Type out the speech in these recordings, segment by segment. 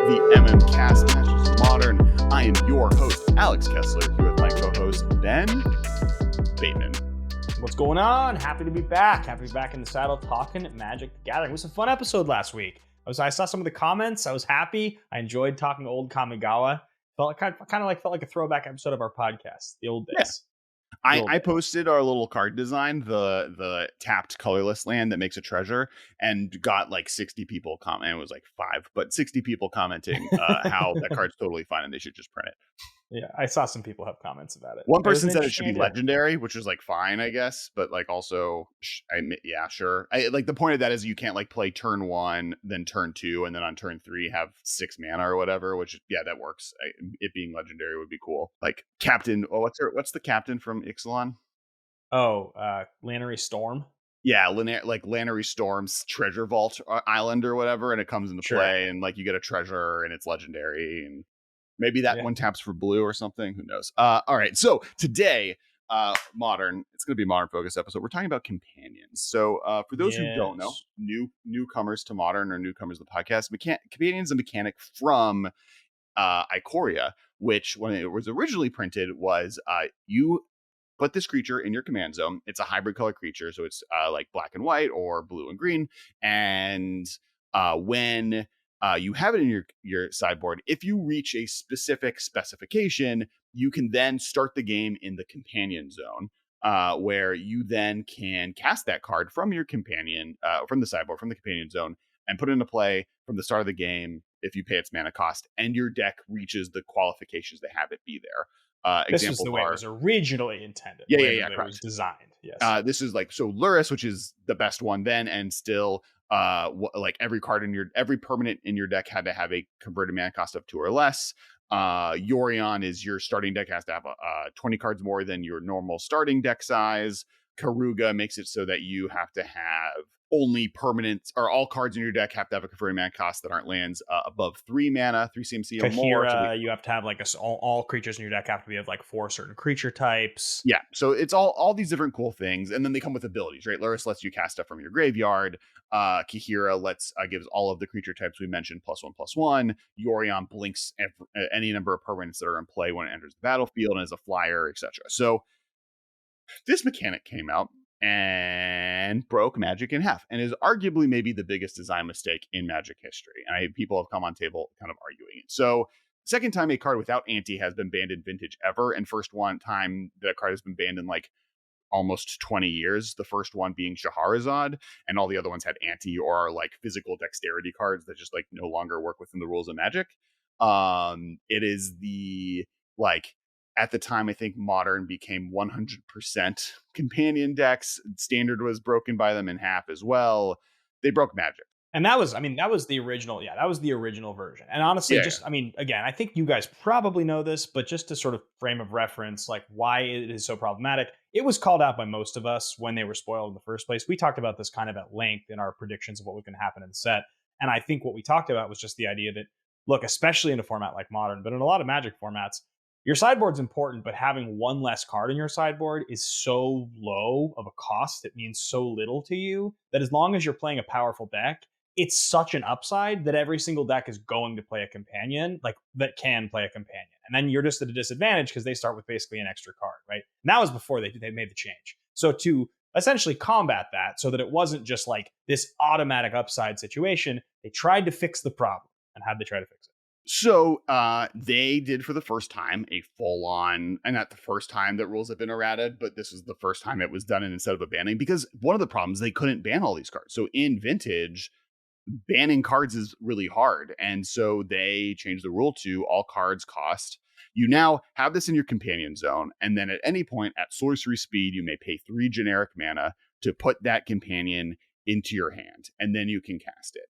the MMcast Masters of Modern. I am your host, Alex Kessler, here with my co-host, Ben Bateman. What's going on? Happy to be back. Happy to be back in the saddle talking Magic the Gathering. It was a fun episode last week. I saw some of the comments. I was happy. I enjoyed talking old Kamigawa. Felt like a throwback episode of our podcast, the old days. Yeah. I posted our little card design, the tapped colorless land that makes a treasure, and got like 60 people comment. It was like 5, but 60 people commenting how that card's totally fine and they should just print it. Yeah, I saw some people have comments about it. One person said it should be legendary, which is like fine, I guess, but like also, yeah, sure. Like the point of that is you can't like play turn 1, then turn 2, and then on turn 3 have 6 mana or whatever. Which yeah, that works. It being legendary would be cool. Like Captain. Oh, what's the captain from Ixalan? Oh, Lannery Storm. Yeah, Lannery Storm's Treasure Vault Island or whatever, and it comes into play, and like you get a treasure, and it's legendary, and maybe that one taps for blue or something. Who knows? All right. So today, Modern, it's going to be a Modern focused episode. We're talking about companions. So for those who don't know, newcomers to Modern or newcomers to the podcast, companions a mechanic from Ikoria, which when it was originally printed was you put this creature in your command zone. It's a hybrid color creature. So it's like black and white or blue and green. And when you have it in your sideboard, if you reach a specific specification, you can then start the game in the companion zone, where you then can cast that card from your companion, from the sideboard, from the companion zone, and put it into play from the start of the game if you pay its mana cost, and your deck reaches the qualifications that have it be there. This is the way it was originally intended. Yeah, it was designed. Yes. This is like, so Luris, which is the best one then, and still like every permanent in your deck had to have a converted mana cost of 2 or less. Yorion is your starting deck has to have 20 cards more than your normal starting deck size. Karuga makes it so that you have to have only permanent, or all cards in your deck have to have a converted mana cost that aren't lands above 3 mana, 3 CMC or more. You have to have like all creatures in your deck have to be of like 4 certain creature types. Yeah, so it's all these different cool things, and then they come with abilities, right? Luris lets you cast stuff from your graveyard. Kihira gives all of the creature types we mentioned +1/+1. Yorion blinks any number of permanents that are in play when it enters the battlefield and is a flyer, etc. So this mechanic came out and broke Magic in half, and is arguably maybe the biggest design mistake in Magic history. And people have come on table kind of arguing it. So second time a card without anti has been banned in Vintage ever, and first one time that a card has been banned in like almost 20 years. The first one being Shahrazad, and all the other ones had anti or are like physical dexterity cards that just like no longer work within the rules of Magic. It is the like, at the time, I think Modern became 100% companion decks. Standard was broken by them in half as well. They broke Magic. And that was the original. Yeah, that was the original version. And honestly, again, I think you guys probably know this, but just to sort of frame of reference, like why it is so problematic, it was called out by most of us when they were spoiled in the first place. We talked about this kind of at length in our predictions of what was going to happen in the set. And I think what we talked about was just the idea that, look, especially in a format like Modern, but in a lot of Magic formats, your sideboard's important, but having one less card in your sideboard is so low of a cost. It means so little to you that as long as you're playing a powerful deck, it's such an upside that every single deck is going to play a companion, like that can play a companion. And then you're just at a disadvantage because they start with basically an extra card, right? And that was before they made the change. So to essentially combat that so that it wasn't just like this automatic upside situation, they tried to fix the problem. And how'd they try to fix it? So they did for the first time a full-on, and not the first time that rules have been errated, but this was the first time it was done instead of a banning, because one of the problems, they couldn't ban all these cards. So in Vintage, banning cards is really hard. And so they changed the rule to all cards cost. You now have this in your companion zone, and then at any point at sorcery speed, you may pay 3 generic mana to put that companion into your hand, and then you can cast it.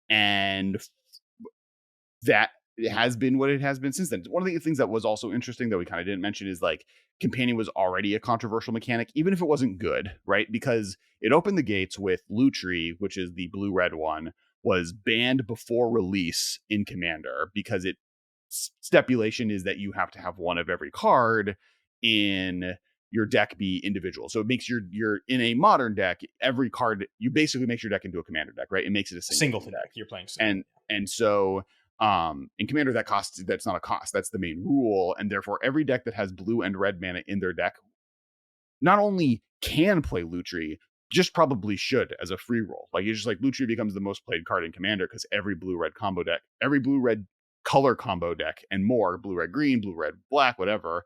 And that has been what it has been since then. One of the things that was also interesting that we kind of didn't mention is like Companion was already a controversial mechanic, even if it wasn't good, right? Because it opened the gates with Lutri, which is the blue-red one, was banned before release in Commander because its stipulation is that you have to have one of every card in your deck be individual. So it makes your in a Modern deck, every card, you basically make your deck into a Commander deck, right? It makes it a single deck. You're playing single. And And so in Commander, that's not a cost. That's the main rule. And therefore, every deck that has blue and red mana in their deck not only can play Lutri, just probably should as a free roll. Like, it's just like Lutri becomes the most played card in Commander because every blue-red combo deck, every blue-red color combo deck and more, blue-red-green, blue-red-black, whatever,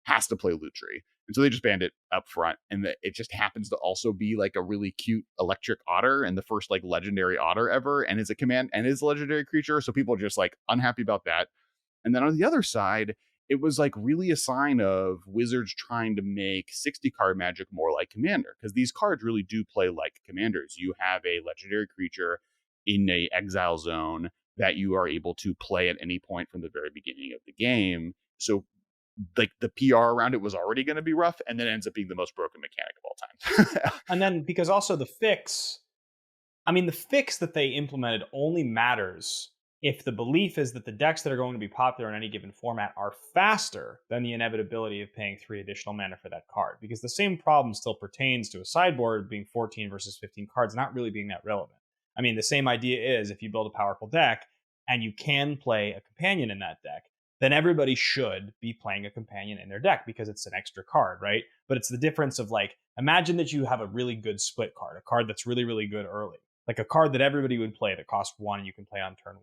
has to play Lutri. And so they just banned it up front. And it just happens to also be like a really cute electric otter and the first like legendary otter ever. And is a command and is a legendary creature. So people are just like unhappy about that. And then on the other side, it was like really a sign of Wizards trying to make 60 card Magic more like Commander, because these cards really do play like Commanders. You have a legendary creature in a exile zone that you are able to play at any point from the very beginning of the game. So like the PR around it was already going to be rough, and then ends up being the most broken mechanic of all time. And then because also the fix that they implemented only matters if the belief is that the decks that are going to be popular in any given format are faster than the inevitability of paying 3 additional mana for that card. Because the same problem still pertains to a sideboard being 14 versus 15 cards, not really being that relevant. I mean, the same idea is if you build a powerful deck and you can play a companion in that deck, then everybody should be playing a companion in their deck because it's an extra card, right? But it's the difference of like, imagine that you have a really good split card, a card that's really, really good early, like a card that everybody would play that costs 1 and you can play on turn 1.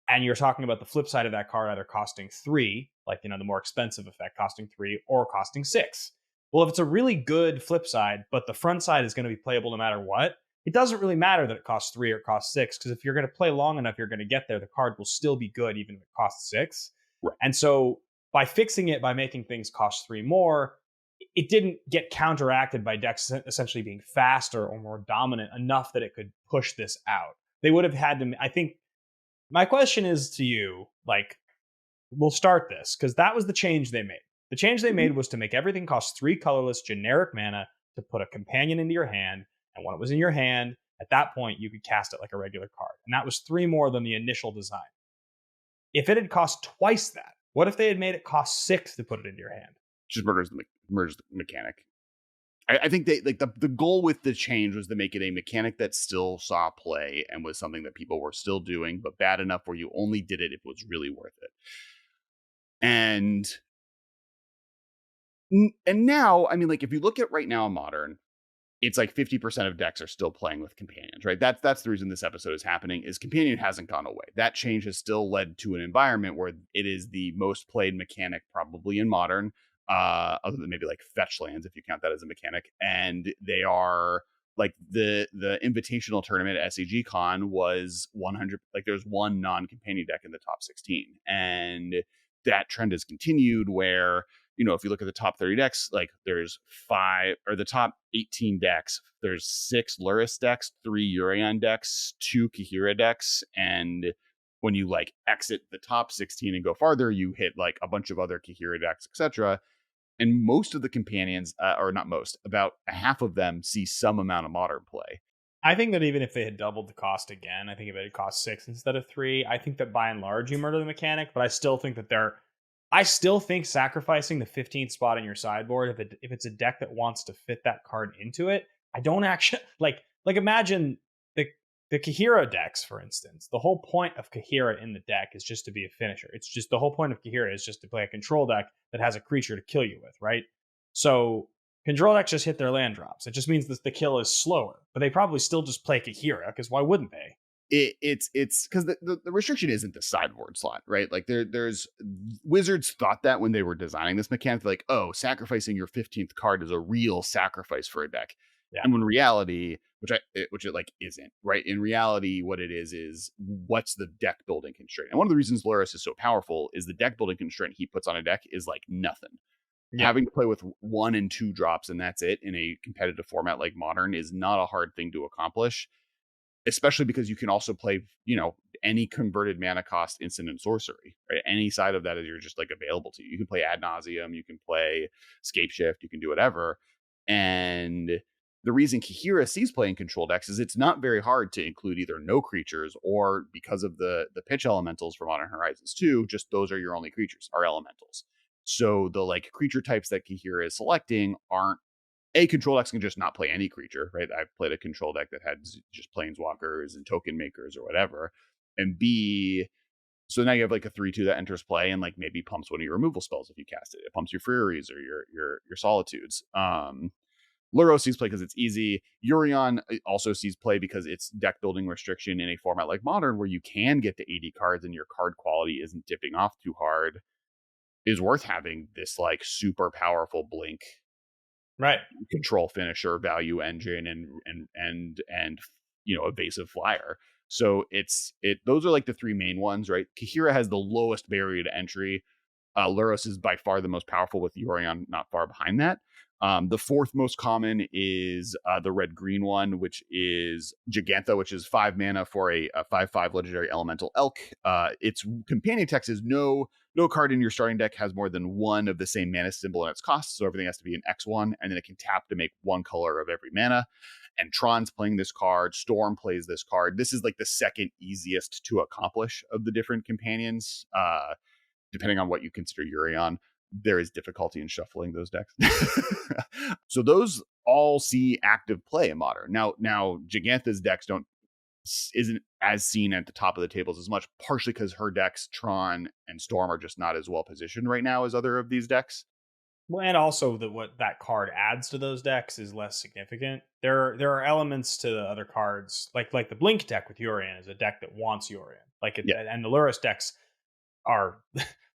And you're talking about the flip side of that card either costing 3, like, you know, the more expensive effect costing 3, or costing 6. Well, if it's a really good flip side, but the front side is going to be playable no matter what, it doesn't really matter that it costs 3 or it costs 6, because if you're going to play long enough, you're going to get there. The card will still be good even if it costs 6. Right. And so by fixing it, by making things cost 3 more, it didn't get counteracted by decks essentially being faster or more dominant enough that it could push this out. They would have had to, I think, my question is to you, like, we'll start this, because that was the change they made. The change they made was to make everything cost 3 colorless generic mana to put a companion into your hand, and when it was in your hand, at that point, you could cast it like a regular card. And that was 3 more than the initial design. If it had cost twice that, what if they had made it cost 6 to put it into your hand? Just murders the mechanic. I think they like the goal with the change was to make it a mechanic that still saw play and was something that people were still doing, but bad enough where you only did it if it was really worth it. And now, I mean, like, if you look at right now in Modern, it's like 50% of decks are still playing with companions, right? That's the reason this episode is happening, is companion hasn't gone away. That change has still led to an environment where it is the most played mechanic probably in Modern, other than maybe like fetch lands, if you count that as a mechanic. And they are like the invitational tournament at SCG Con was 100, like there's one non-companion deck in the top 16. And that trend has continued where, you know, if you look at the top 30 decks, like there's 5, or the top 18 decks, there's 6 Luris decks, 3 Urion decks, 2 Kahira decks. And when you like exit the top 16 and go farther, you hit like a bunch of other Kahira decks, etc. And most of the companions, or not most, about a half of them see some amount of Modern play. I think that even if they had doubled the cost again, I think if it had cost 6 instead of 3, I think that by and large you murder the mechanic, but I still think that I still think sacrificing the 15th spot in your sideboard, if it's a deck that wants to fit that card into it, I don't actually like imagine the Kahira decks, for instance. The whole point of Kahira in the deck is just to be a finisher. It's just the whole point of Kahira is just to play a control deck that has a creature to kill you with, right? So control decks just hit their land drops. It just means that the kill is slower, but they probably still just play Kahira, because why wouldn't they? It's because the restriction isn't the sideboard slot, right? Like there's Wizards thought that when they were designing this mechanic, like, oh, sacrificing your 15th card is a real sacrifice for a deck. Yeah. And when reality, which it like isn't, right? In reality, what it is what's the deck building constraint? And one of the reasons Luris is so powerful is the deck building constraint he puts on a deck is like nothing. Yeah. Having to play with 1 and 2 drops and that's it in a competitive format like Modern is not a hard thing to accomplish, especially because you can also play, you know, any converted mana cost instant and sorcery, right? Any side of that is you're just like available to you. You can play Ad Nauseam, you can play Scape Shift, you can do whatever. And the reason Kahira sees playing control decks is it's not very hard to include either no creatures, or because of the pitch elementals for Modern Horizons 2, just those are your only creatures, are elementals. So the like creature types that Kahira is selecting aren't, control decks can just not play any creature, right? I've played a control deck that had just planeswalkers and token makers or whatever. and B, so now you have like a 3/2 that enters play and like maybe pumps one of your removal spells if you cast it. It pumps your Furies or your Solitudes. Luro sees play because it's easy. Yorion also sees play because it's deck building restriction in a format like Modern, where you can get to 80 cards and your card quality isn't dipping off too hard, is worth having this like super powerful blink, right? Control finisher, value engine, and evasive flyer. So those are like the three main ones, right? Kahira has the lowest barrier to entry. Luros is by far the most powerful, with Yorion not far behind that. The fourth most common is the red-green one, which is Gigantha, which is 5 mana for a 5/5 legendary elemental elk. Its companion text is no card in your starting deck has more than one of the same mana symbol in its cost, so everything has to be an X1, and then it can tap to make one color of every mana. And Tron's playing this card, Storm plays this card. This is like the second easiest to accomplish of the different companions. Depending on what you consider Yorion, there is difficulty in shuffling those decks. So those all see active play in Modern. Now Gigantha's decks isn't as seen at the top of the tables as much, partially because her decks, Tron and Storm, are just not as well positioned right now as other of these decks. Well, and also what that card adds to those decks is less significant. There are elements to the other cards, like the Blink deck with Yorion is a deck that wants Yorion, and the Lurrus decks are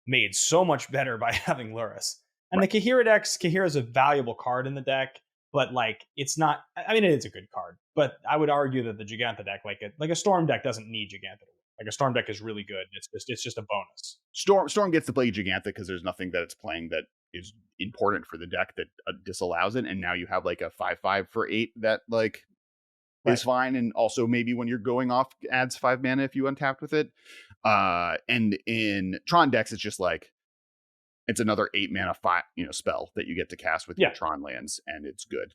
made so much better by having Lurrus. And right. The Kahira is a valuable card in the deck, but like it's not. I mean, it is a good card, but I would argue that the Gigantha deck, like a Storm deck, doesn't need Gigantha. Like a Storm deck is really good. It's just a bonus. Storm gets to play Gigantha because there's nothing that it's playing that is important for the deck that disallows it, and now you have like a 5/5 for 8 that like right. is fine, and also maybe when you're going off adds 5 mana if you untapped with it. And in Tron decks, it's just like it's another 8 mana spell that you get to cast with your Tron lands, and it's good.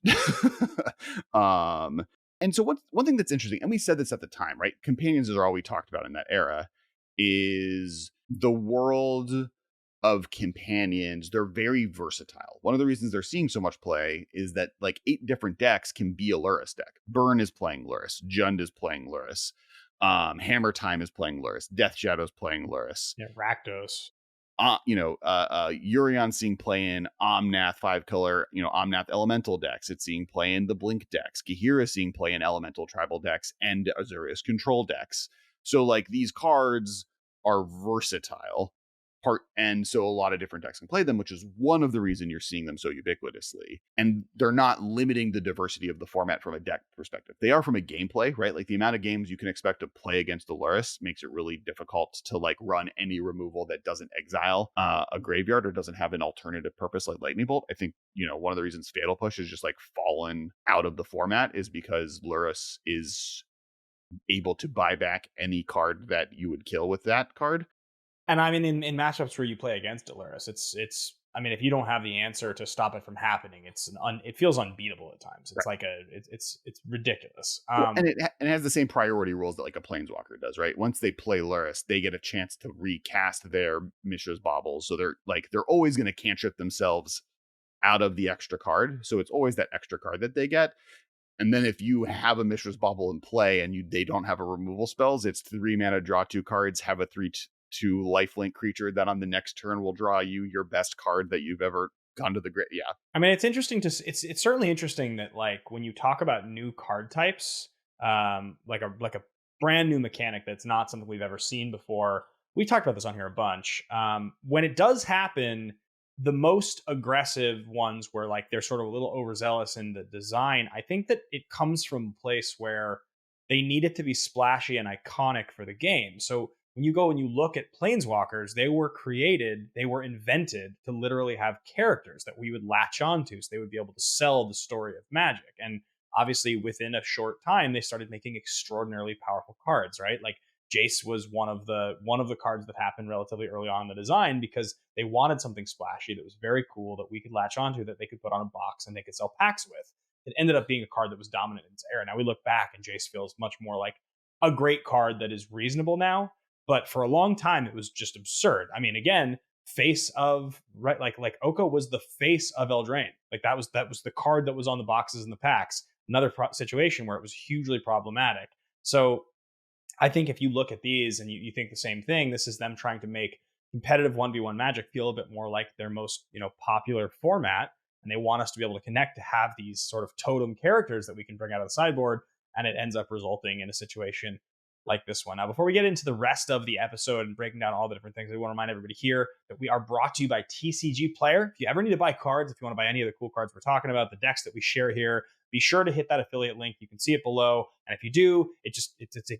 And so one thing that's interesting, and we said this at the time, right? Companions are all we talked about in that era, is the world of companions. They're very versatile. One of the reasons they're seeing so much play is that like 8 different decks can be a Lurrus deck. Burn is playing Lurrus. Jund is playing Lurrus. Hammer Time is playing Lurrus. Death Shadow is playing Lurrus. Yeah, Rakdos. Yorion seeing play in Omnath 5-color, Omnath elemental decks. It's seeing play in the Blink decks. Kahira seeing play in elemental tribal decks and Azorius control decks. So like these cards are versatile. And so a lot of different decks can play them, which is one of the reasons you're seeing them so ubiquitously. And they're not limiting the diversity of the format from a deck perspective. They are from a gameplay, right? Like the amount of games you can expect to play against the Lurrus makes it really difficult to like run any removal that doesn't exile a graveyard or doesn't have an alternative purpose like Lightning Bolt. I think, one of the reasons Fatal Push is just like fallen out of the format is because Lurrus is able to buy back any card that you would kill with that card. And I mean, in matchups where you play against Lurrus, it's. I mean, if you don't have the answer to stop it from happening, it feels unbeatable at times. It's right. It's ridiculous. And it has the same priority rules that like a Planeswalker does, right? Once they play Lurrus, they get a chance to recast their Mishra's Baubles, so they're always going to cantrip themselves out of the extra card. So it's always that extra card that they get. And then if you have a Mishra's Bauble in play and they don't have a removal spells, it's 3 mana, draw 2 cards, have a 3/2 lifelink creature that on the next turn will draw you your best card that you've ever gone to the grid. Yeah. I mean, it's interesting it's certainly interesting that like when you talk about new card types, like a brand new mechanic that's not something we've ever seen before. We talked about this on here a bunch. When it does happen, the most aggressive ones where like they're sort of a little overzealous in the design, I think that it comes from a place where they need it to be splashy and iconic for the game. So when you go and you look at Planeswalkers, they were invented to literally have characters that we would latch onto, so they would be able to sell the story of Magic. And obviously, within a short time, they started making extraordinarily powerful cards, right? Like Jace was one of the cards that happened relatively early on in the design because they wanted something splashy that was very cool that we could latch onto, that they could put on a box and they could sell packs with. It ended up being a card that was dominant in its era. Now we look back and Jace feels much more like a great card that is reasonable now. But for a long time, it was just absurd. I mean, again, face of right, like Oko was the face of Eldraine. Like that was the card that was on the boxes and the packs. Another situation where it was hugely problematic. So I think if you look at these and you think the same thing, this is them trying to make competitive 1v1 Magic feel a bit more like their most, popular format. And they want us to be able to connect to have these sort of totem characters that we can bring out of the sideboard. And it ends up resulting in a situation like this one. Now, before we get into the rest of the episode and breaking down all the different things, we want to remind everybody here that we are brought to you by TCG Player. If you ever need to buy cards, if you want to buy any of the cool cards we're talking about, the decks that we share here, be sure to hit that affiliate link. You can see it below. And if you do, it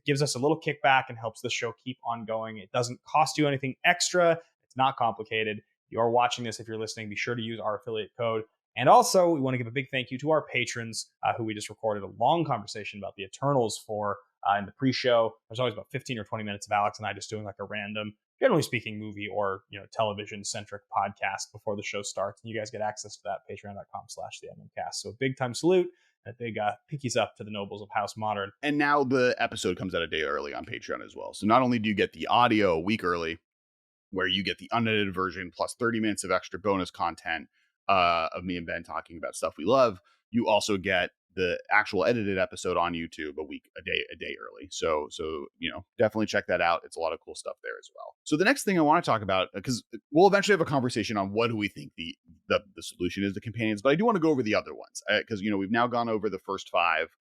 gives us a little kickback and helps the show keep on going. It doesn't cost you anything extra. It's not complicated. You are watching this. If you're listening, be sure to use our affiliate code. And also, we want to give a big thank you to our patrons who we just recorded a long conversation about the Eternals for in the pre-show. There's always about 15 or 20 minutes of Alex and I just doing like a random, generally speaking, movie or television-centric podcast before the show starts. And you guys get access to that at patreon.com/the MMcast. So a big-time salute. A big pickies up to the nobles of House Modern. And now the episode comes out a day early on Patreon as well. So not only do you get the audio a week early, where you get the unedited version plus 30 minutes of extra bonus content of me and Ben talking about stuff we love, you also get the actual edited episode on YouTube a day early. So definitely check that out. It's a lot of cool stuff there as well. So the next thing I want to talk about, because we'll eventually have a conversation on what do we think the solution is to companions, but I do want to go over the other ones because we've now gone over the first 5,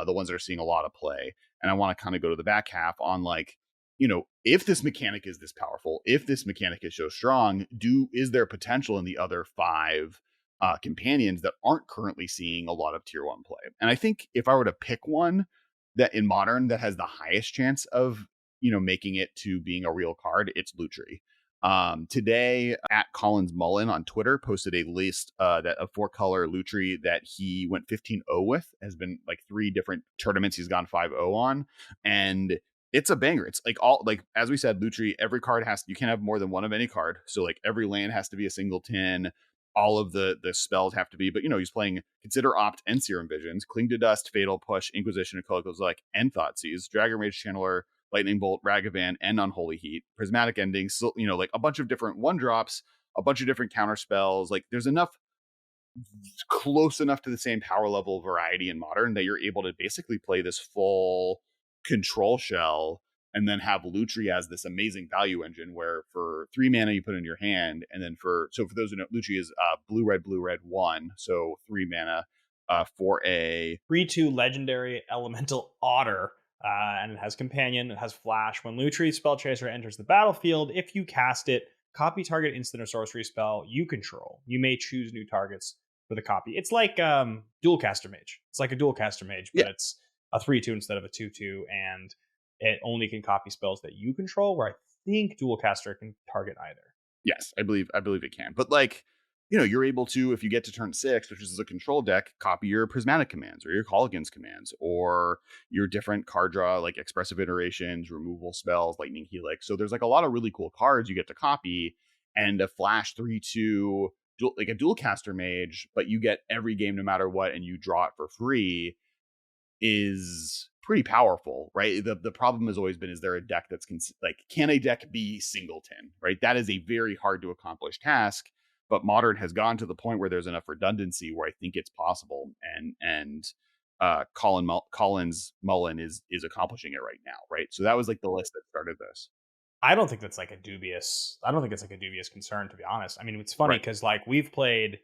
the ones that are seeing a lot of play, and I want to kind of go to the back half on if this mechanic is this powerful, if this mechanic is so strong, is there potential in the other 5 companions that aren't currently seeing a lot of tier 1 play? And I think if I were to pick one that in Modern that has the highest chance of making it to being a real card, it's Lutri. Today at Collins Mullen on Twitter posted a list that of 4-color Lutri that he went 15-0 with. Has been like 3 different tournaments he's gone 5-0 on, and it's a banger. It's as we said, Lutri, every card you can't have more than one of any card. So every land has to be a singleton. All of the spells have to be, but he's playing Consider, Opt, and Serum Visions, Cling to Dust, Fatal Push, Inquisition of Colicos and Thoughtseize, Dragger Mage Channeler, Lightning Bolt, Ragavan, and Unholy Heat, Prismatic Ending, so, a bunch of different 1-drops, a bunch of different counter spells. There's enough close enough to the same power level variety in Modern that you're able to basically play this full control shell and then have Lutri as this amazing value engine where for 3 mana you put in your hand, and then for those who know, Lutri is blue red 1, so 3 mana for a 3/2 legendary elemental otter, and it has companion, it has flash. When Lutri Spellchaser enters the battlefield, if you cast it, copy target instant or sorcery spell you control. You may choose new targets for the copy. It's like Dualcaster Mage. It's like a Dualcaster Mage, but it's a 3/2 instead of a 2/2, and it only can copy spells that you control, where I think Dualcaster can target either. Yes, I believe it can. But you're able to, if you get to turn 6, which is a control deck, copy your Prismatic commands or your Colligan's commands or your different card draw, like Expressive Iterations, removal spells, Lightning Helix. So there's a lot of really cool cards you get to copy, and a flash 3/2, like a Dualcaster Mage, but you get every game no matter what, and you draw it for free, is pretty powerful, right? The problem has always been, is there a deck that's can a deck be singleton, right? That is a very hard to accomplish task, but Modern has gone to the point where there's enough redundancy where I think it's possible, and Collins Mullen is accomplishing it right now, right? So that was the list that started this. I don't think that's a dubious concern, to be honest. I mean, it's funny because we've played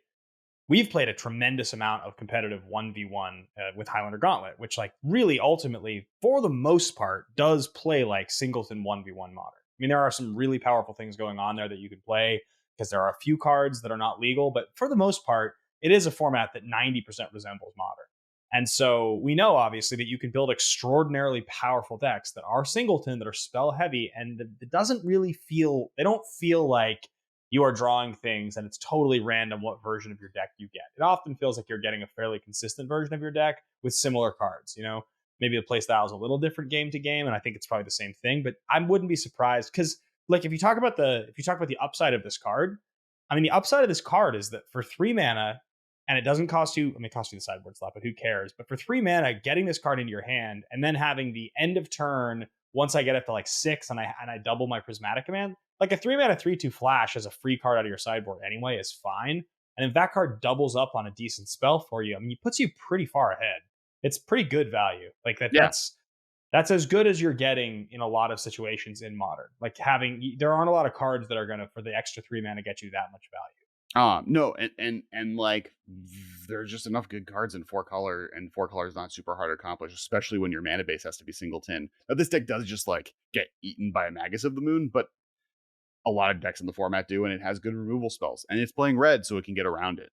a tremendous amount of competitive 1v1 with Highlander Gauntlet, which really ultimately, for the most part, does play like singleton 1v1 Modern. I mean, there are some really powerful things going on there that you can play because there are a few cards that are not legal, but for the most part, it is a format that 90% resembles Modern. And so we know, obviously, that you can build extraordinarily powerful decks that are singleton, that are spell heavy, and it doesn't really feel, they don't feel like you are drawing things and it's totally random what version of your deck you get. It often feels like you're getting a fairly consistent version of your deck with similar cards. Maybe the play style is a little different game to game, and I think it's probably the same thing, but I wouldn't be surprised because if you talk about the upside of this card, I mean, the upside of this card is that for 3 mana, and it doesn't cost you, it costs you the sideboard slot, but who cares? But for 3 mana, getting this card into your hand and then having the end of turn, once I get up to 6 and I double my Prismatic command, a 3 mana 3/2 flash as a free card out of your sideboard anyway is fine. And if that card doubles up on a decent spell for you, I mean, it puts you pretty far ahead. It's pretty good value. That's as good as you're getting in a lot of situations in Modern. Like there aren't a lot of cards that are gonna for the extra 3 mana get you that much value. No, and like there's just enough good cards in 4-color, and 4-color is not super hard to accomplish, especially when your mana base has to be singleton. Now this deck does just like get eaten by a Magus of the Moon, but a lot of decks in the format do, and it has good removal spells, and it's playing red, so it can get around it.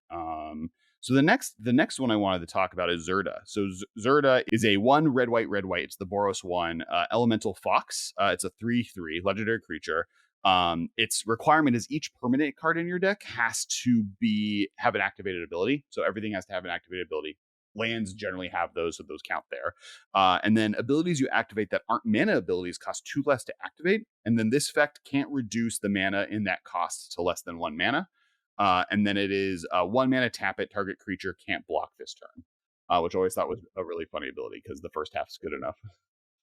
So the next one I wanted to talk about is Zerta. So Zerta is a 1 red white. It's the Boros 1 elemental fox. It's a 3/3 legendary creature. Its requirement is each permanent card in your deck has to have an activated ability. So everything has to have an activated ability. Lands generally have those, so those count there. And then abilities you activate that aren't mana abilities cost 2 less to activate. And then this effect can't reduce the mana in that cost to less than 1 mana. And then it is 1 mana, tap it, target creature can't block this turn, which I always thought was a really funny ability because the first half is good enough.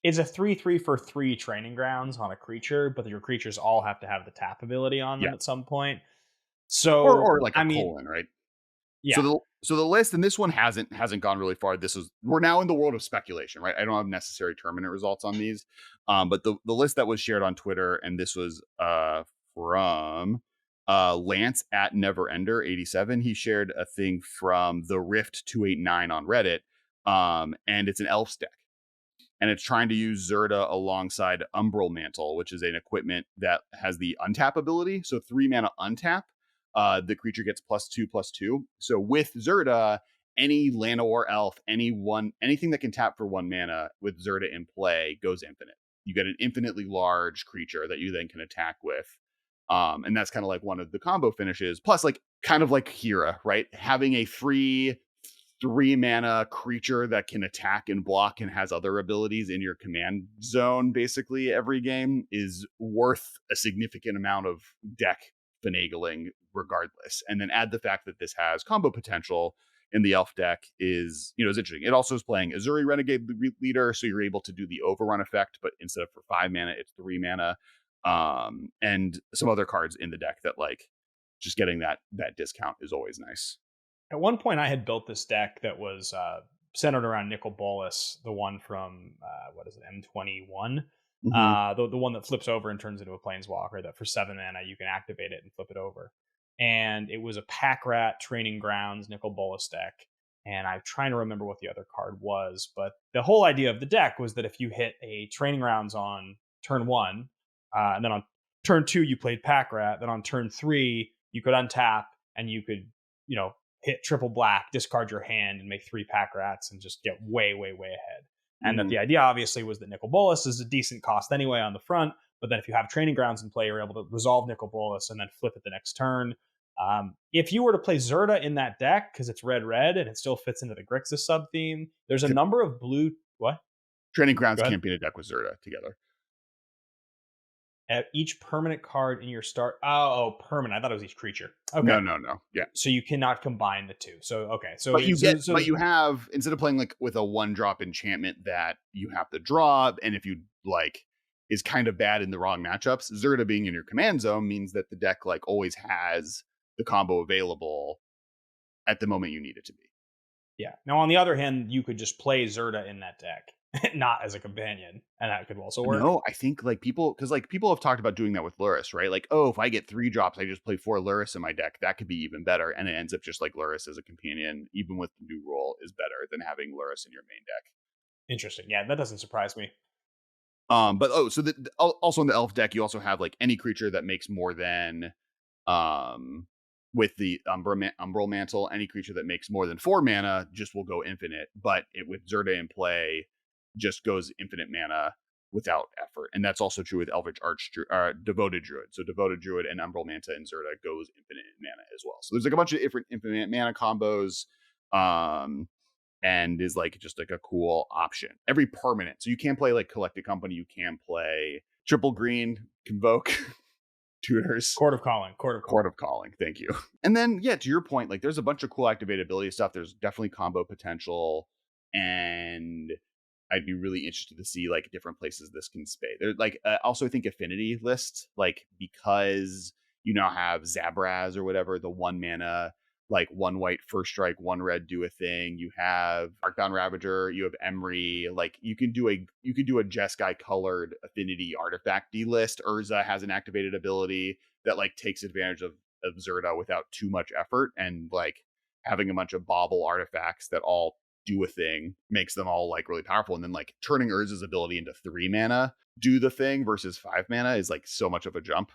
It's a 3/3 for 3 training grounds on a creature, but your creatures all have to have the tap ability on them at some point. So or like a colon, right? Yeah. So the list, and this one hasn't gone really far. We're now in the world of speculation, right? I don't have necessary tournament results on these, but the list that was shared on Twitter, and this was from Lance at Neverender 87. He shared a thing from the Rift 289 on Reddit, and it's an Elves deck, and it's trying to use Zerta alongside Umbral Mantle, which is an equipment that has the untap ability. So 3 mana untap. The creature gets +2/+2. So with Zerta, any Llanowar elf, anything that can tap for 1 mana with Zerta in play goes infinite. You get an infinitely large creature that you then can attack with. And that's kind of like one of the combo finishes. Plus, like kind of like Hera, right? Having a free 3 mana creature that can attack and block and has other abilities in your command zone basically every game is worth a significant amount of deck finagling regardless. And then add the fact that this has combo potential in the elf deck is interesting. It also is playing Azuri Renegade Leader, so you're able to do the overrun effect, but instead of for 5 mana, it's 3 mana. And some other cards in the deck that like just getting that discount is always nice. At one point, I had built this deck that was centered around Nicol Bolas, the one from M21. Mm-hmm. The one that flips over and turns into a Planeswalker that for 7 mana you can activate it and flip it over. And it was a Pack Rat Training Grounds Nicol Bolas deck. And I'm trying to remember what the other card was, but the whole idea of the deck was that if you hit a Training Grounds on turn 1, and then on turn 2 you played Pack Rat, then on turn 3 you could untap and you could, hit triple black, discard your hand, and make 3 Pack Rats and just get way, way, way ahead. And that the idea obviously was that Nicol Bolas is a decent cost anyway on the front, but then if you have Training Grounds in play, you're able to resolve Nicol Bolas and then flip it the next turn. If you were to play Zerta in that deck, because it's red and it still fits into the Grixis sub theme, there's a number of blue. What? Training Grounds can't beat a deck with Zerta together. At each permanent card in your start. Oh, permanent. I thought it was each creature. Okay. No. Yeah. So you cannot combine the two. So okay. So but you have, instead of playing like with a 1-drop enchantment that you have to draw, and if you like is kind of bad in the wrong matchups, Zerta being in your command zone means that the deck like always has the combo available at the moment you need it to be. Yeah. Now on the other hand, you could just play Zerta in that deck. Not as a companion, and that could also work. No, I think like people have talked about doing that with Lurrus, right? Like, if I get 3 drops, I just play 4 Lurrus in my deck. That could be even better, and it ends up just like Lurrus as a companion, even with the new rule, is better than having Lurrus in your main deck. Interesting. Yeah, that doesn't surprise me. But also in the elf deck, you also have like any creature that makes more than, with the Umbral Mantle, any creature that makes more than 4 mana just will go infinite. But with Zerta in play, just goes infinite mana without effort. And that's also true with Eldritch Devoted Druid. So Devoted Druid and Umbral Manta and Zerta goes infinite mana as well. So there's like a bunch of different infinite mana combos, and is like just like a cool option. Every permanent. So you can play like Collected Company, you can play triple green, Convoke, Tutors. Court of Calling. Thank you. And then, yeah, to your point, like there's a bunch of cool activated ability stuff. There's definitely combo potential, and I'd be really interested to see like different places this can stay. There's like also I think affinity lists, like because you now have Zabraz or whatever, the 1 mana like 1 white, first strike, 1 red, do a thing. You have Darkbound Ravager, you have Emery. Like you can do a Jeskai colored affinity artifact D-list. Urza has an activated ability that like takes advantage of Zerta without too much effort, and like having a bunch of bauble artifacts that all do a thing makes them all like really powerful. And then like turning Urza's ability into 3 mana, do the thing, versus 5 mana is like so much of a jump.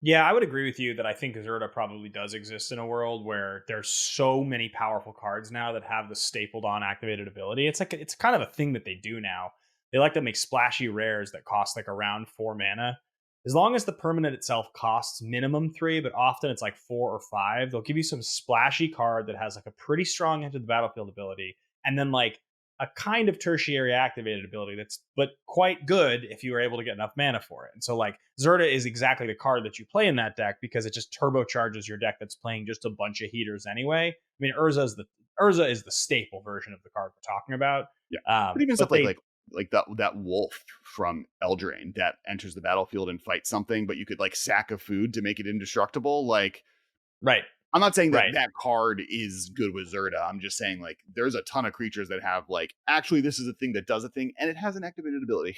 Yeah, I would agree with you that I think Zerta probably does exist in a world where there's so many powerful cards now that have the stapled on activated ability. It's like it's kind of a thing that they do now. They like to make splashy rares that cost like around 4 mana. As long as the permanent itself costs minimum 3, but often it's like 4 or 5, they'll give you some splashy card that has like a pretty strong enter the battlefield ability, and then like a kind of tertiary activated ability that's but quite good if you are able to get enough mana for it. And so like Zerta is exactly the card that you play in that deck because it just turbocharges your deck that's playing just a bunch of heaters anyway. I mean, Urza is the staple version of the card we're talking about. Yeah, but even stuff like that wolf from Eldraine that enters the battlefield and fights something, but you could like sack a food to make it indestructible. Like, right. I'm not saying that that card is good with Zerta. I'm just saying like there's a ton of creatures that have like, actually this is a thing that does a thing and it has an activated ability.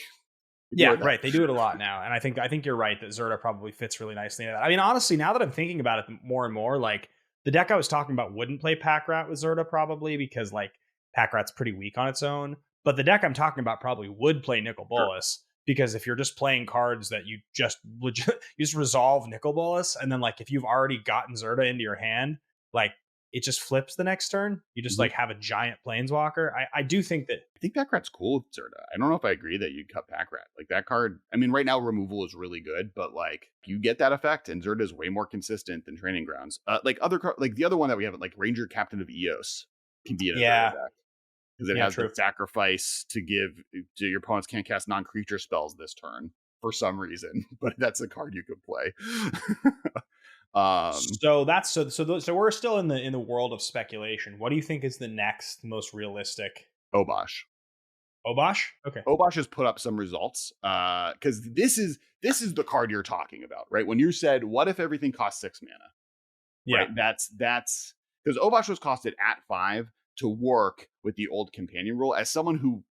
Yeah, right. They do it a lot now. And I think you're right that Zerta probably fits really nicely into that. I mean, honestly, now that I'm thinking about it more and more, like the deck I was talking about wouldn't play Pack Rat with Zerta probably because like Pack Rat's pretty weak on its own. But the deck I'm talking about probably would play Nicol Bolas. Because if you're just playing cards that you just resolve Nicol Bolas, and then like if you've already gotten Zerta into your hand, like it just flips the next turn. You just like have a giant planeswalker. I do think that I think Pack Rat's cool with Zerta. I don't know if I agree that you cut Pack Rat. Like that card, I mean, right now removal is really good, but like you get that effect, and Zerta is way more consistent than Training Grounds. Like like the other one that we haven't, like Ranger Captain of Eos, can be in a Zerta deck. Because it has the sacrifice to give to your opponents can't cast non-creature spells this turn for some reason, but that's a card you could play. So we're still in the world of speculation. What do you think is the next most realistic? Obosh. Okay. Obosh has put up some results because this is the card you're talking about, right? When you said, "What if everything costs 6 mana?" Yeah, right? That's because Obosh was costed at 5 to work with the old companion rule. As someone who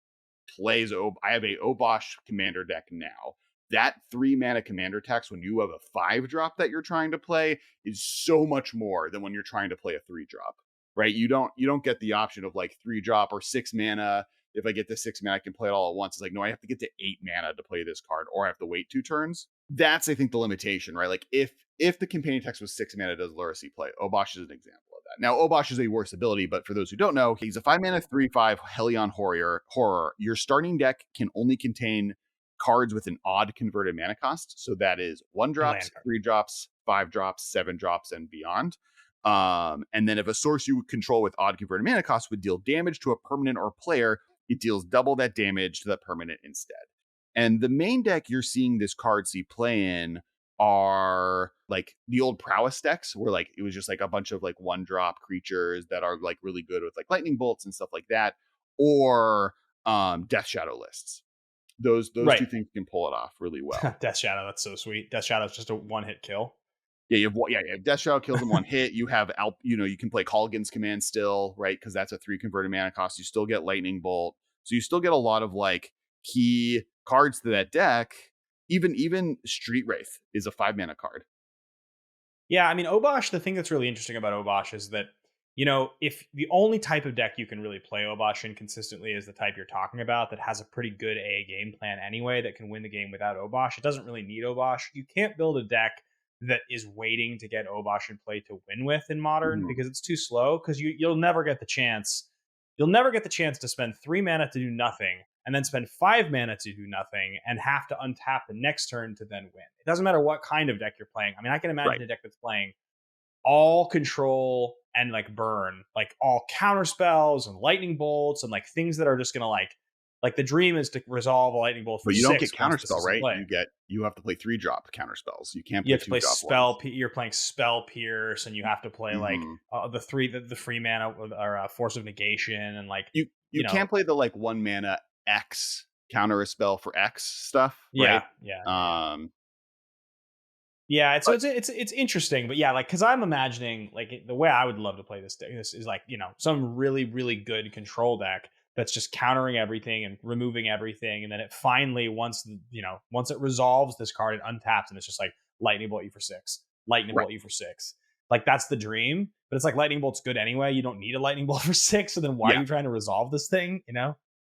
plays I have a Obosh commander deck now. That 3 mana commander text when you have a 5-drop that you're trying to play is so much more than when you're trying to play a 3-drop, right? You don't get the option of like 3-drop or 6 mana. If I get the 6 mana, I can play it all at once. It's like, no, I have to get to 8 mana to play this card, or I have to wait 2 turns. That's, I think, the limitation, right? Like if the companion text was 6 mana, does Luracy play? Obosh is an example. Now, Obosh is a worse ability, but for those who don't know, he's a 5 mana 3/5 Hellion Horror. Your starting deck can only contain cards with an odd converted mana cost. So that is 1-drops, 3-drops, 5-drops, 7-drops, and beyond. And then if a source you control with odd converted mana cost would deal damage to a permanent or player, it deals double that damage to the permanent instead. And the main deck you're seeing this card see play in are like the old prowess decks where like it was just like a bunch of like 1-drop creatures that are like really good with like lightning bolts and stuff like that, or Death Shadow lists. Those two things can pull it off really well. Death Shadow, that's so sweet. Death Shadow is just a 1-hit kill. Yeah, you have Death Shadow kills in 1 hit. You have you can play Colgan's Command still, right? Because that's a 3 converted mana cost. You still get Lightning Bolt, so you still get a lot of like key cards to that deck. Even Street Wraith is a 5 mana card. Yeah, I mean, Obosh, the thing that's really interesting about Obosh is that, you know, if the only type of deck you can really play Obosh in consistently is the type you're talking about that has a pretty good AA game plan anyway that can win the game without Obosh, it doesn't really need Obosh. You can't build a deck that is waiting to get Obosh in play to win with in Modern because it's too slow, because you'll never get the chance. You'll never get the chance to spend 3 mana to do nothing and then spend 5 mana to do nothing and have to untap the next turn to then win. It doesn't matter what kind of deck you're playing. I mean, I can imagine a deck that's playing all control and like burn, like all counter spells and lightning bolts and like things that are just gonna like the dream is to resolve a lightning bolt. But you don't get counter spell, right? You have to play 3-drop counter spells. You can't. You have to play spell. You're playing spell pierce, and you have to play like the free mana or force of negation, and like you can't play the like 1 mana X counter a spell for X stuff. Right? Yeah. Yeah, it's interesting, but yeah, like because I'm imagining like the way I would love to play this deck. This is like some really really good control deck that's just countering everything and removing everything, and then it finally once it resolves this card, it untaps and it's just like lightning bolt you for 6, lightning Right. bolt you for 6. Like that's the dream, but it's like lightning bolt's good anyway. You don't need a lightning bolt for 6, so then why are you trying to resolve this thing?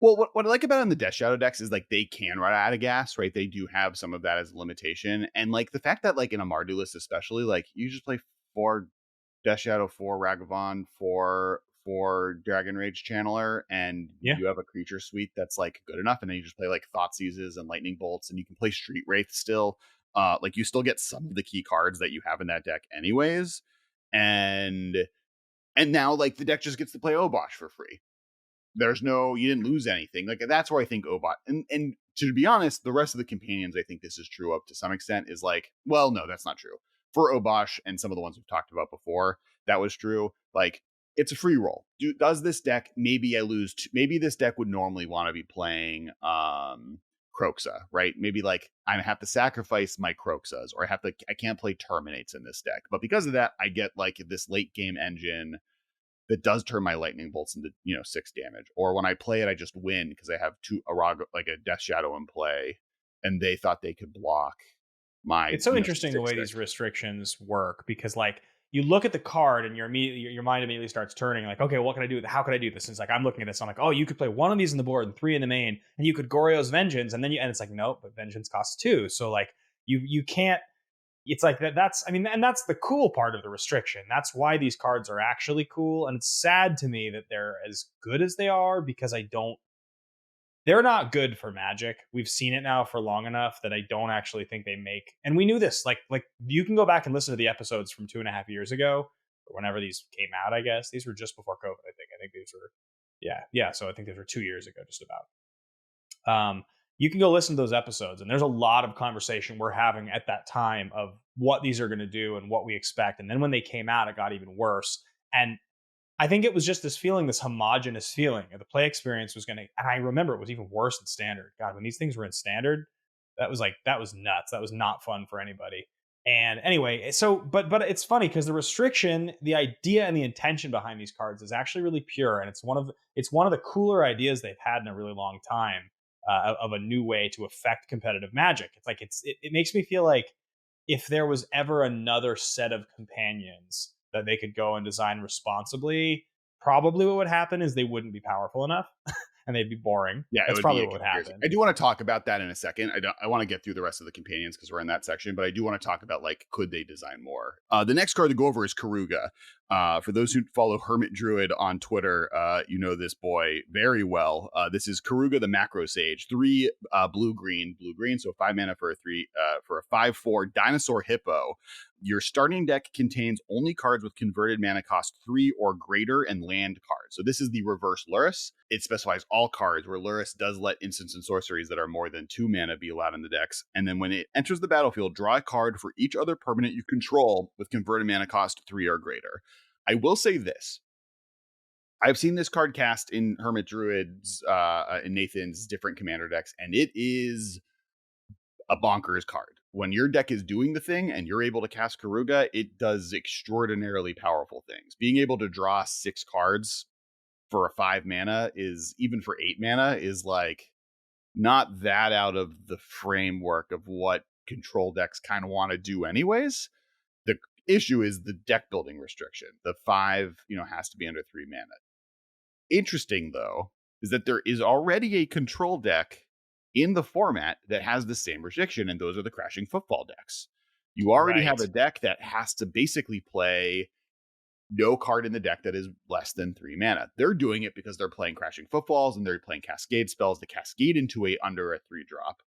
Well, what I like about in the Death Shadow decks is like they can run out of gas, right? They do have some of that as a limitation, and like the fact that like in a Mardu list, especially, like you just play 4 Death Shadow, 4 Ragavan, 4 Dragon Rage Channeler, and you have a creature suite that's like good enough, and then you just play like Thoughtseizes and Lightning Bolts, and you can play Street Wraith still. Like you still get some of the key cards that you have in that deck, anyways, and now like the deck just gets to play Obosh for free. You didn't lose anything. Like that's where I think Obot and to be honest, the rest of the companions, I think this is true up to some extent, is like, well, no, that's not true. For Obosh and some of the ones we've talked about before, that was true. Like it's a free roll. Does this deck, maybe I lose maybe this deck would normally want to be playing Kroxa, right? Maybe like I have to sacrifice my Kroxas, or I can't play Terminates in this deck. But because of that, I get like this late game engine that does turn my lightning bolts into 6 damage, or when I play it I just win because I have a Death Shadow in play and they thought they could block my. It's so interesting the way these restrictions work, because like you look at the card and your mind immediately starts turning like, okay, what can I do? How could I do this? And it's like I'm looking at this, I'm like, oh, you could play 1 of these in the board and 3 in the main, and you could Goryo's Vengeance, and it's like, nope, but Vengeance costs 2, so like you can't. It's like that's and that's the cool part of the restriction. That's why these cards are actually cool, and it's sad to me that they're as good as they are, because they're not good for Magic. We've seen it now for long enough that I don't actually think they make, and we knew this, like you can go back and listen to the episodes from 2.5 years ago, or whenever these came out. I guess these were just before COVID. I think these were so I think these were 2 years ago, just about. You can go listen to those episodes, and there's a lot of conversation we're having at that time of what these are going to do and what we expect. And then when they came out, it got even worse. And I think it was just this homogenous feeling of the play experience was going to, and I remember it was even worse in standard. God, when these things were in standard, that was nuts. That was not fun for anybody. And anyway, but it's funny because the restriction, the idea and the intention behind these cards is actually really pure. And it's one of the cooler ideas they've had in a really long time. Of a new way to affect competitive Magic. It's like it makes me feel like if there was ever another set of companions that they could go and design responsibly, probably what would happen is they wouldn't be powerful enough and they'd be boring. Yeah, that's probably what would happen. I do want to talk about that in a second. I want to get through the rest of the companions because we're in that section, but I do want to talk about like, could they design more? The next card to go over is Karuga. For those who follow Hermit Druid on Twitter, you know this boy very well. This is Karuga the Macro Sage, 3 blue green, so 5 mana for a 5/4 dinosaur hippo. Your starting deck contains only cards with converted mana cost 3 or greater and land cards. So this is the reverse Lurrus. It specifies all cards where Lurrus does let instants and sorceries that are more than 2 mana be allowed in the decks. And then when it enters the battlefield, draw a card for each other permanent you control with converted mana cost 3 or greater. I will say this. I've seen this card cast in Hermit Druid's, in Nathan's different commander decks, and it is a bonkers card. When your deck is doing the thing and you're able to cast Karuga, it does extraordinarily powerful things. Being able to draw 6 cards for a 5 mana is, even for 8 mana, is like not that out of the framework of what control decks kind of want to do anyways. The issue is the deck building restriction. The 5, has to be under 3 mana. Interesting, though, is that there is already a control deck in the format that has the same restriction, and those are the Crashing Footfall decks. You already have a deck that has to basically play no card in the deck that is less than 3 mana. They're doing it because they're playing Crashing Footfalls and they're playing Cascade spells to cascade into under a 3-drop.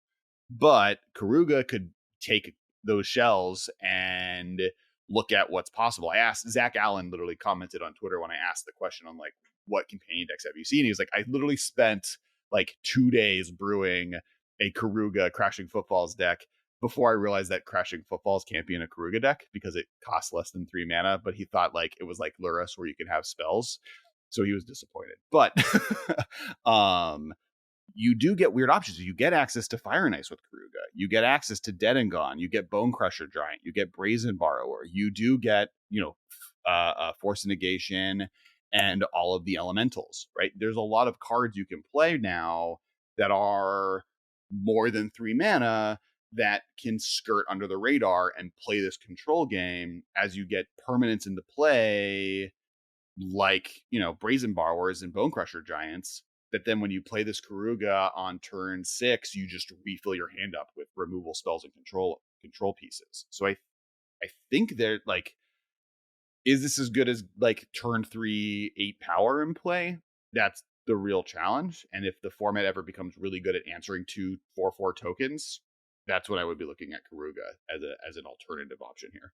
But Karuga could take those shells and look at what's possible. I asked, Zach Allen literally commented on Twitter when I asked the question on like, what companion decks have you seen? He was like, I literally spent like 2 days brewing a Karuga Crashing Footfalls deck before I realized that Crashing Footfalls can't be in a Karuga deck because it costs less than 3 mana, but he thought like it was like Lurrus where you can have spells. So he was disappointed. But you do get weird options. You get access to Fire and Ice with Karuga. You get access to Dead and Gone. You get Bone Crusher Giant. You get Brazen Borrower. You do get, Force Negation and all of the elementals, right? There's a lot of cards you can play now that are more than 3 mana that can skirt under the radar and play this control game as you get permanents into play, like, Brazen Borrowers and Bone Crusher Giants, that then when you play this Karuga on turn 6, you just refill your hand up with removal spells and control pieces. So I think they're like, is this as good as like turn 3 8 power in play? That's the real challenge. And if the format ever becomes really good at answering 2 4/4 tokens, that's when I would be looking at Karuga as an alternative option here.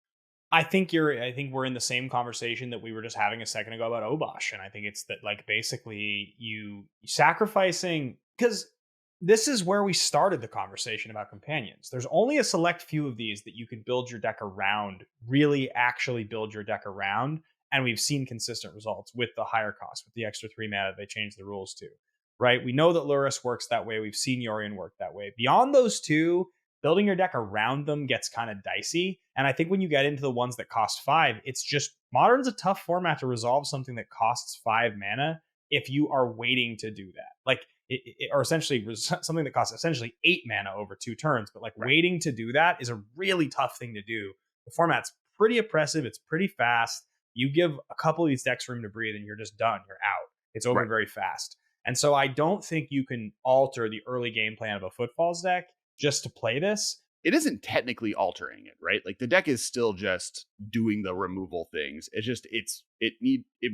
I think we're in the same conversation that we were just having a second ago about Obosh. And I think it's that, like, basically you sacrificing, because this is where we started the conversation about companions. There's only a select few of these that you can build your deck around, really actually build your deck around. And we've seen consistent results with the higher cost, with the extra 3 mana they changed the rules to, right? We know that Lurrus works that way. We've seen Yorion work that way. Beyond those two, building your deck around them gets kind of dicey. And I think when you get into the ones that cost 5, it's just, Modern's a tough format to resolve something that costs 5 mana if you are waiting to do that. Like, or essentially something that costs essentially 8 mana over 2 turns. But like, waiting to do that is a really tough thing to do. The format's pretty oppressive. It's pretty fast. You give a couple of these decks room to breathe and you're just done. You're out. It's over very fast. And so I don't think you can alter the early game plan of a Footfalls deck just to play this. It isn't technically altering it, right? Like, the deck is still just doing the removal things. It's just it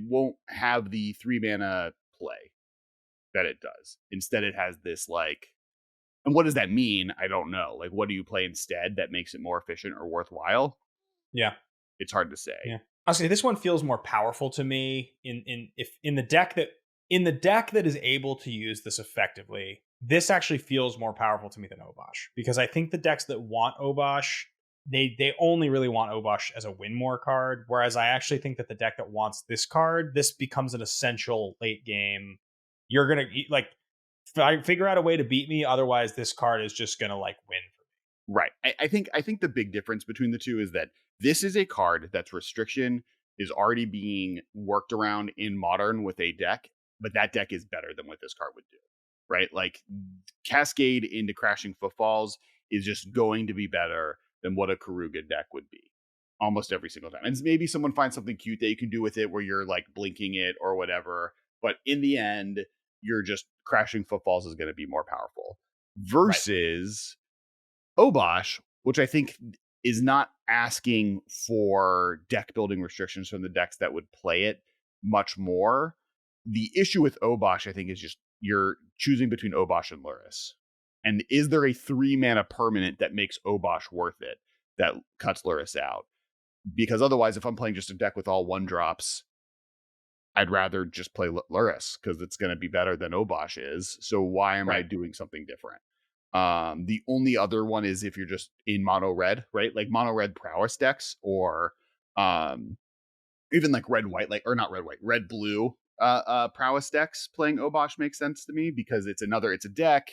won't have the 3 mana play that it does. Instead, it has this, like, and what does that mean? I don't know. Like, what do you play instead that makes it more efficient or worthwhile? Yeah, it's hard to say. Yeah, I'll say this one feels more powerful to me in the deck that is able to use this effectively. This actually feels more powerful to me than Obosh, because I think the decks that want Obosh, they only really want Obosh as a win more card, whereas I actually think that the deck that wants this card, this becomes an essential late game. You're gonna figure out a way to beat me, otherwise this card is just gonna like win for me. Right. I think the big difference between the two is that this is a card that's restriction is already being worked around in Modern with a deck, but that deck is better than what this card would do. Right? Like, Cascade into Crashing Footfalls is just going to be better than what a Karuga deck would be almost every single time. And maybe someone finds something cute that you can do with it where you're like blinking it or whatever. But in the end, you're just Crashing Footfalls is going to be more powerful versus Obosh, which I think is not asking for deck building restrictions from the decks that would play it much more. The issue with Obosh, I think, is just you're choosing between Obosh and Lurrus. And is there a 3 mana permanent that makes Obosh worth it that cuts Lurrus out? Because otherwise, if I'm playing just a deck with all 1-drops, I'd rather just play Lurrus because it's going to be better than Obosh is. So why am I doing something different? The only other one is if you're just in mono red, right? Like mono red prowess decks, or even like red white, like, or not red white, red blue prowess decks playing Obosh makes sense to me, because it's a deck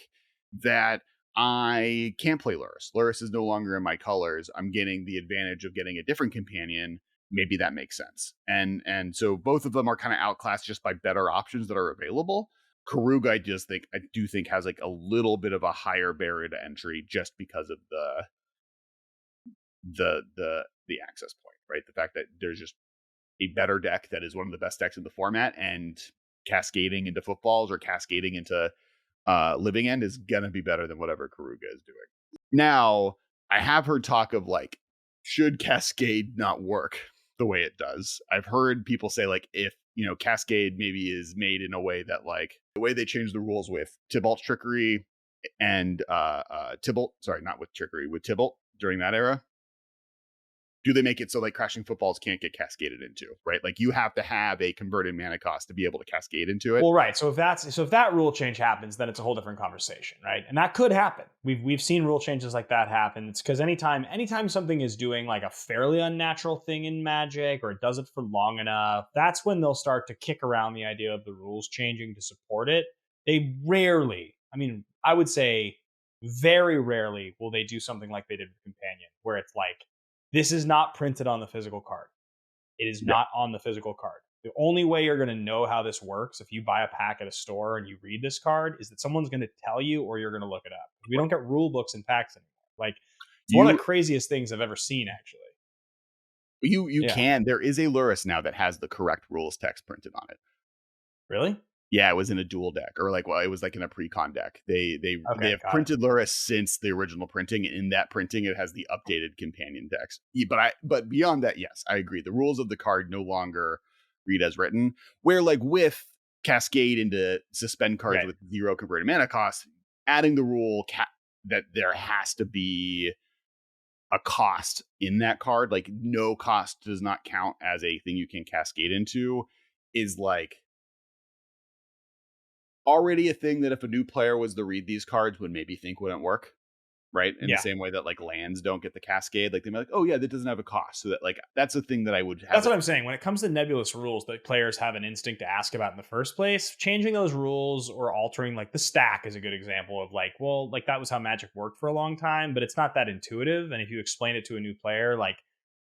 that I can't play Lurrus. Lurrus is no longer in my colors. I'm getting the advantage of getting a different companion. Maybe that makes sense. And so both of them are kind of outclassed just by better options that are available. Karuga, I do think has like a little bit of a higher barrier to entry just because of the access point, right? The fact that there's just a better deck that is one of the best decks in the format, and cascading into Footfalls or cascading into Living End is gonna be better than whatever Karuga is doing. Now, I have heard talk of like, should Cascade not work the way it does? I've heard people say like, if Cascade maybe is made in a way that, like, the way they changed the rules with Tybalt's Trickery and with Tybalt during that era, do they make it so like Crashing Footfalls can't get cascaded into, right? Like, you have to have a converted mana cost to be able to cascade into it. Well, right. So if that rule change happens, then it's a whole different conversation, right? And that could happen. We've seen rule changes like that happen. It's because anytime something is doing like a fairly unnatural thing in Magic, or it does it for long enough, that's when they'll start to kick around the idea of the rules changing to support it. They rarely I mean, I would say very rarely will they do something like they did with Companion, where it's like, this is not printed on the physical card. It is not on the physical card. The only way you're going to know how this works if you buy a pack at a store and you read this card is that someone's going to tell you, or you're going to look it up. We don't get rule books in packs anymore. Like, it's one of the craziest things I've ever seen, actually. You can. There is a Lurrus now that has the correct rules text printed on it. Really? Yeah, it was in a dual deck, or like, well, it was like in a pre-con deck. They have printed Lurrus since the original printing. In that printing, it has the updated companion text. But beyond that, yes, I agree. The rules of the card no longer read as written. Where like with Cascade into suspend cards with 0 converted mana cost, adding the rule that there has to be a cost in that card, like no cost does not count as a thing you can cascade into, is like already a thing that if a new player was to read these cards would maybe think wouldn't work, right? In the same way that like lands don't get the cascade, like they'd be like, oh yeah, that doesn't have a cost. So that like that's a thing that I would have. That's what I'm saying. When it comes to nebulous rules that players have an instinct to ask about in the first place, changing those rules or altering like the stack is a good example of like, well, like that was how Magic worked for a long time, but it's not that intuitive. And if you explain it to a new player, like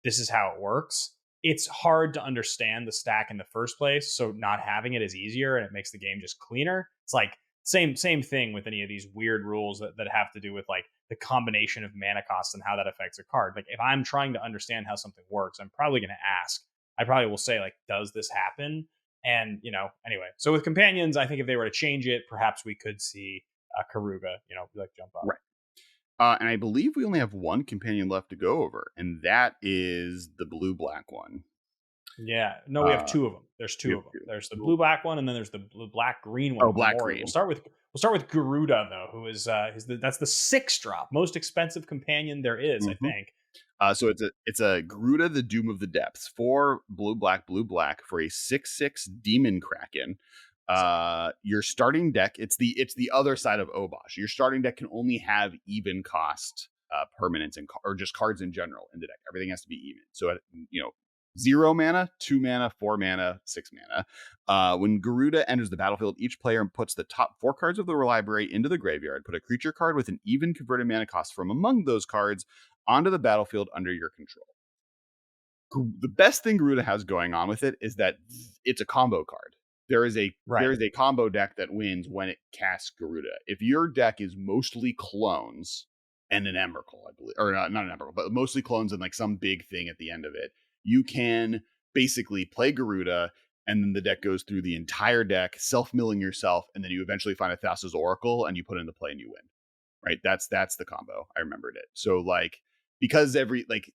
this is how it works, it's hard to understand the stack in the first place. So not having it is easier and it makes the game just cleaner. It's like same thing with any of these weird rules that have to do with like the combination of mana costs and how that affects a card. Like if I'm trying to understand how something works, I'm probably going to ask. I probably will say like, does this happen? And anyway. So with companions, I think if they were to change it, perhaps we could see Karuga, like jump up. Right. And I believe we only have one companion left to go over, and that is the blue-black one. Yeah. No, we have 2 of them. There's 2 of them. There's the blue-black one, and then there's the black-green one. Oh, black-green. We'll start with Garuda, though, who is that's the 6-drop, most expensive companion there is, I think. So it's a Garuda, the Doom of the Depths, 4 blue-black for a 6/6 Demon Kraken. Your starting deck, it's the other side of Obosh. Your starting deck can only have even cost permanents or just cards in general in the deck. Everything has to be even. So 0 mana, 2 mana, 4 mana, 6 mana. When Garuda enters the battlefield, each player puts the top 4 cards of the library into the graveyard. Put a creature card with an even converted mana cost from among those cards onto the battlefield under your control. The best thing Garuda has going on with it is that it's a combo card. There is a combo deck that wins when it casts Garuda. If your deck is mostly clones and an Emrakul, I believe, or not an Emrakul, but mostly clones and like some big thing at the end of it, you can basically play Garuda, and then the deck goes through the entire deck, self-milling yourself, and then you eventually find a Thassa's Oracle, and you put it into play and you win. Right? That's the combo. I remembered it. So like, because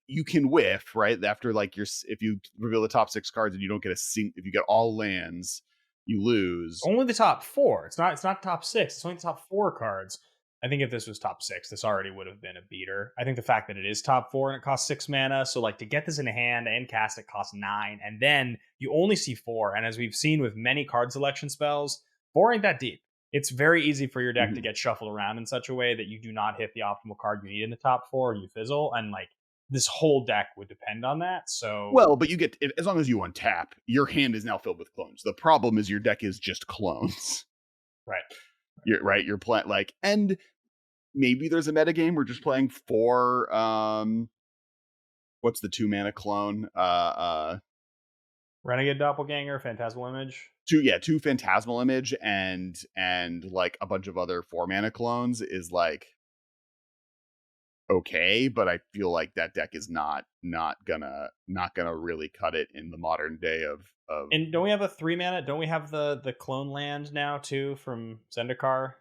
you can whiff, right? After like if you reveal the top 6 cards and you don't get if you get all lands, you lose. Only the top 4. It's not top 6. It's only the top 4 cards. I think if this was top 6, this already would have been a beater. I think the fact that it is top 4 and it costs 6 mana, so like to get this in hand and cast it costs 9, and then you only see 4. And as we've seen with many card selection spells, 4 ain't that deep. It's very easy for your deck to get shuffled around in such a way that you do not hit the optimal card you need in the top 4 and you fizzle. And like this whole deck would depend on that. So but you get, as long as you untap, your hand is now filled with clones. The problem is your deck is just clones. Right. You're playing like, and maybe there's a metagame we're just playing 4 what's the 2 mana clone? Renegade Doppelganger, Phantasmal Image. 2 Phantasmal Image and like a bunch of other 4 mana clones is like okay, but I feel like that deck is not gonna really cut it in the modern day of. And don't we have a 3 mana? Don't we have the clone land now too from Zendikar?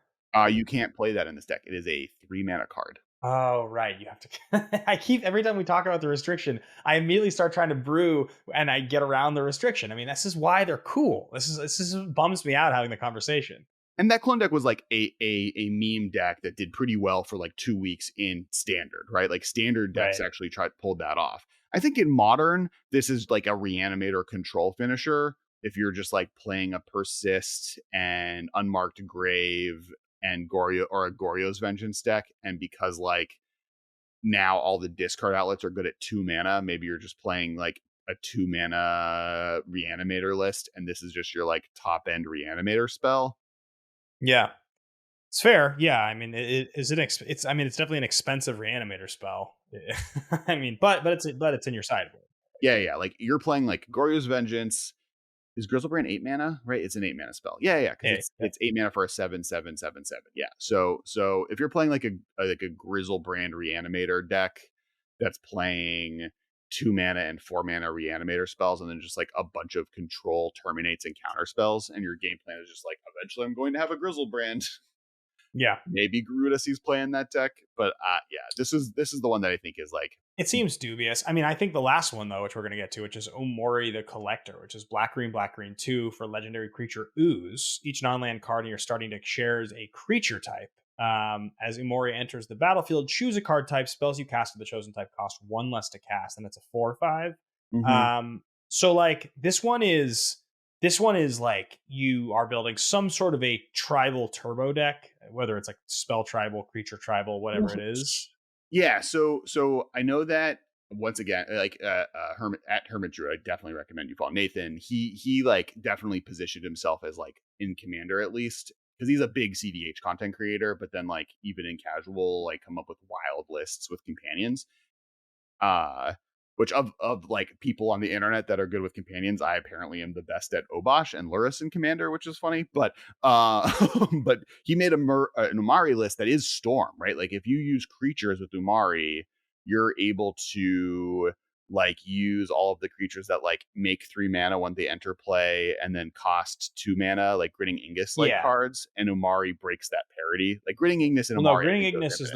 You can't play that in this deck. It is a 3 mana card. Oh, right. You have to. Every time we talk about the restriction, I immediately start trying to brew and I get around the restriction. I mean, this is why they're cool. This is bums me out having the conversation. And that clone deck was like a meme deck that did pretty well for like 2 weeks in standard, right? Like standard decks actually pulled that off. I think in modern, this is like a reanimator control finisher. If you're just like playing a persist and unmarked grave and Goryo's Vengeance deck, and because like now all the discard outlets are good at 2 mana, maybe you're just playing like a 2 mana reanimator list, and this is just your like top end reanimator spell. Yeah. It's fair. Yeah. I mean, it's definitely an expensive reanimator spell. I mean, but it's in your sideboard. Yeah. Like you're playing like Goryo's Vengeance. Is Grizzlebrand 8 mana? Right, it's an 8 mana spell. Yeah, because it's 8 mana for a 7/7/7/7. Yeah. So if you're playing like a Grizzlebrand Reanimator deck that's playing 2 mana and 4 mana Reanimator spells, and then just like a bunch of control, terminates, and counter spells, and your game plan is just like, eventually I'm going to have a Grizzlebrand. Yeah, maybe Garuda sees play in that deck, but yeah, this is the one that I think is like, it seems dubious. I mean, I think the last one though, which we're going to get to, which is Omori the Collector, which is black green 2 for legendary creature Ooze. Each non-land card in your starting deck shares a creature type. As Omori enters the battlefield, choose a card type. Spells you cast with the chosen type cost 1 less to cast, and it's a 4/5. So like this one is like you are building some sort of a tribal turbo deck, whether it's like spell tribal, creature tribal, whatever it is. Yeah, so I know that, once again, like Hermit Drew, I definitely recommend you follow Nathan. He like definitely positioned himself as like in Commander, at least, because he's a big CDH content creator, but then like even in casual, like come up with wild lists with companions. Which of like people on the internet that are good with companions, I apparently am the best at Obosh and Luris in Commander, which is funny. But but he made an Umari list that is Storm, right? Like if you use creatures with Umari, you're able to like use all of the creatures that like make 3 mana when they enter play and then cost 2 mana, like Grinning Ingus cards, and Umari breaks that parity. Like Grinning Ignis and Umari. Grinning Ignis is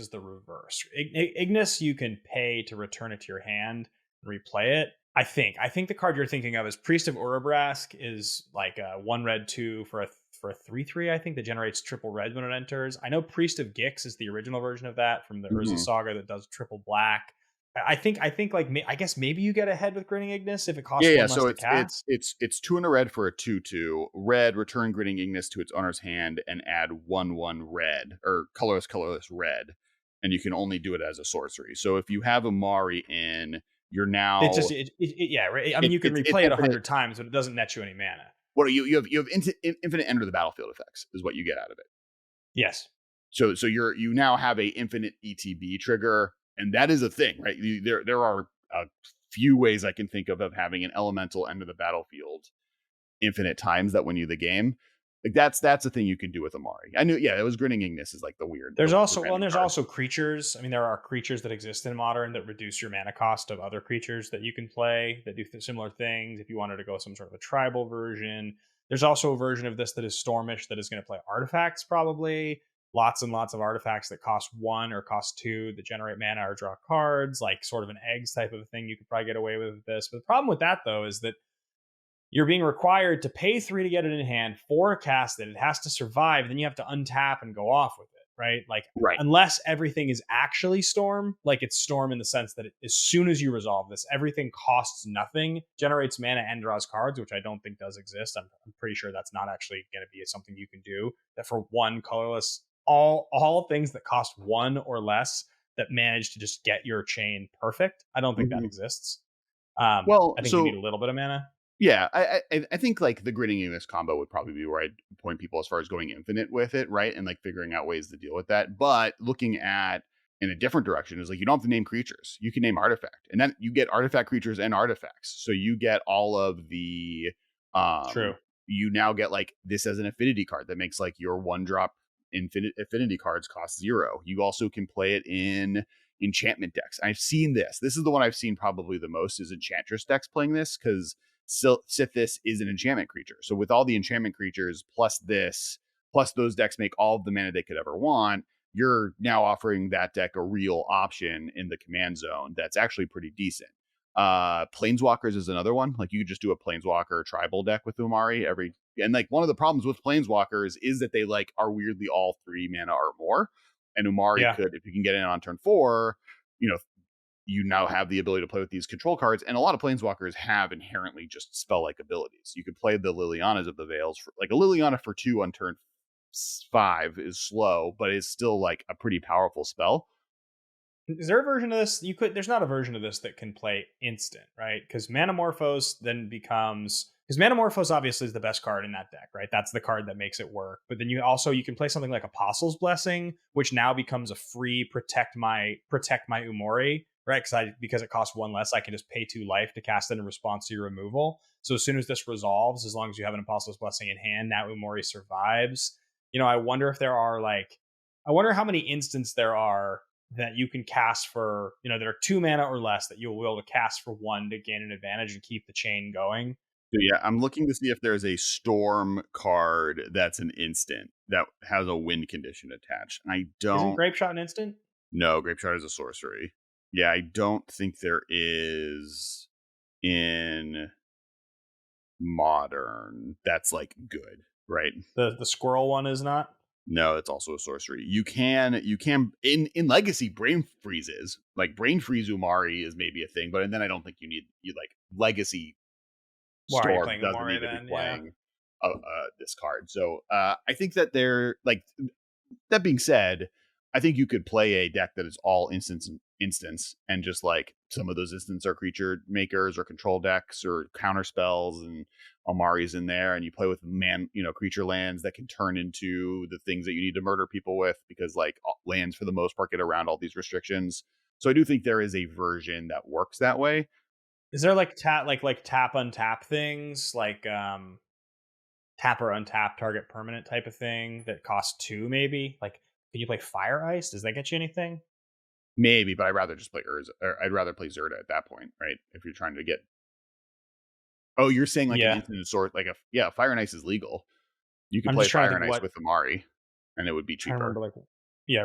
the reverse. Ignis you can pay to return it to your hand and replay it. I think the card you're thinking of is Priest of Urabrask, is like a 1 red 2 for a 3/3, I think, that generates triple red when it enters. I know Priest of Gix is the original version of that from the Urza Saga that does triple black. I think like I guess maybe you get ahead with Grinning Ignis if it costs 1 less to cast. It's 2 and a red for a 2/2. Red, return Grinning Ignis to its owner's hand and add 1/1 red, or colorless red, and you can only do it as a sorcery. So if you have Umari in, you're now I mean, you can replay it 100 times, but it doesn't net you any mana. Well, you have infinite enter the battlefield effects is what you get out of it. Yes. So you now have a infinite ETB trigger. And that is a thing, right? There are a few ways I can think of having an elemental enter the battlefield infinite times that win you the game. Like that's a thing you can do with Umari. I knew, it was Grinning Ignis is like the weird. There's also creatures. I mean, there are creatures that exist in Modern that reduce your mana cost of other creatures that you can play that do similar things. If you wanted to go some sort of a tribal version, there's also a version of this that is Stormish that is going to play artifacts probably. Lots and lots of artifacts that cost 1 or cost 2 that generate mana or draw cards, like sort of an eggs type of thing you could probably get away with this. But the problem with that, though, is that you're being required to pay 3 to get it in hand, 4 to cast it. It has to survive. Then you have to untap and go off with it, right? Like, unless everything is actually Storm, like it's Storm in the sense that as soon as you resolve this, everything costs nothing, generates mana and draws cards, which I don't think does exist. I'm pretty sure that's not actually going to be something you can do. That for 1 colorless, all things that cost 1 or less that manage to just get your chain perfect. I don't think that exists. I think you need a little bit of mana. Yeah, I think like the Grinning Ignis combo would probably be where I'd point people as far as going infinite with it, right? And like figuring out ways to deal with that. But looking at in a different direction is like, you don't have to name creatures. You can name artifact. And then you get artifact creatures and artifacts. So you get all of the True. You now get like this as an affinity card that makes like your 1-drop infinite affinity cards cost 0. You also can play it in enchantment decks. I've seen this. This is the one I've seen probably the most, is Enchantress decks playing this, because Sithis is an enchantment creature. So with all the enchantment creatures plus this, plus those decks make all of the mana they could ever want, you're now offering that deck a real option in the command zone that's actually pretty decent. Planeswalkers is another one. Like you could just do a Planeswalker tribal deck with Umari and like one of the problems with Planeswalkers is that they like are weirdly all 3 mana or more. And Umari could, if you can get in on turn 4, you now have the ability to play with these control cards. And a lot of Planeswalkers have inherently just spell-like abilities. You could play the Lilianas of the Veils. Like a Liliana for 2 on turn 5 is slow, but it's still like a pretty powerful spell. Is there a version of this? There's not a version of this that can play instant, right? Because Manamorphose then becomes because Manamorphose obviously is the best card in that deck, right? That's the card that makes it work. But then you can play something like Apostle's Blessing, which now becomes a free protect my Umori, right? Because it costs 1 less, I can just pay 2 life to cast it in response to your removal. So as soon as this resolves, as long as you have an Apostle's Blessing in hand, now Umori survives. I wonder if there are I wonder how many instants there are that you can cast for, that are 2 mana or less that you'll be able to cast for 1 to gain an advantage and keep the chain going. So yeah, I'm looking to see if there's a Storm card that's an instant that has a win condition attached. I don't. Isn't Grape Shot an instant? No, Grape Shot is a sorcery. Yeah, I don't think there is in Modern that's like good, right? The squirrel one is not. No, it's also a sorcery. You can in Legacy Brain Freezes. Like Brain Freeze Umari is maybe a thing, but then I don't think you like Legacy Storm doesn't Umari, need to be playing this card. So I think that they're like, that being said, I think you could play a deck that is all instance and just like some of those instants are creature makers or control decks or counter spells, and Omari's in there, and you play with creature lands that can turn into the things that you need to murder people with, because like lands for the most part get around all these restrictions. So I do think there is a version that works that way. Is there like tap untap things, like tap or untap target permanent type of thing that costs 2 maybe? Like, can you play Fire Ice? Does that get you anything? Maybe, but I'd rather just play Urza, or I'd rather play Zerta at that point, right? If you're trying to get. Oh, you're saying like an instant sort, like Fire and Ice is legal. You can play Fire and Ice with Omari, and it would be cheaper. I remember,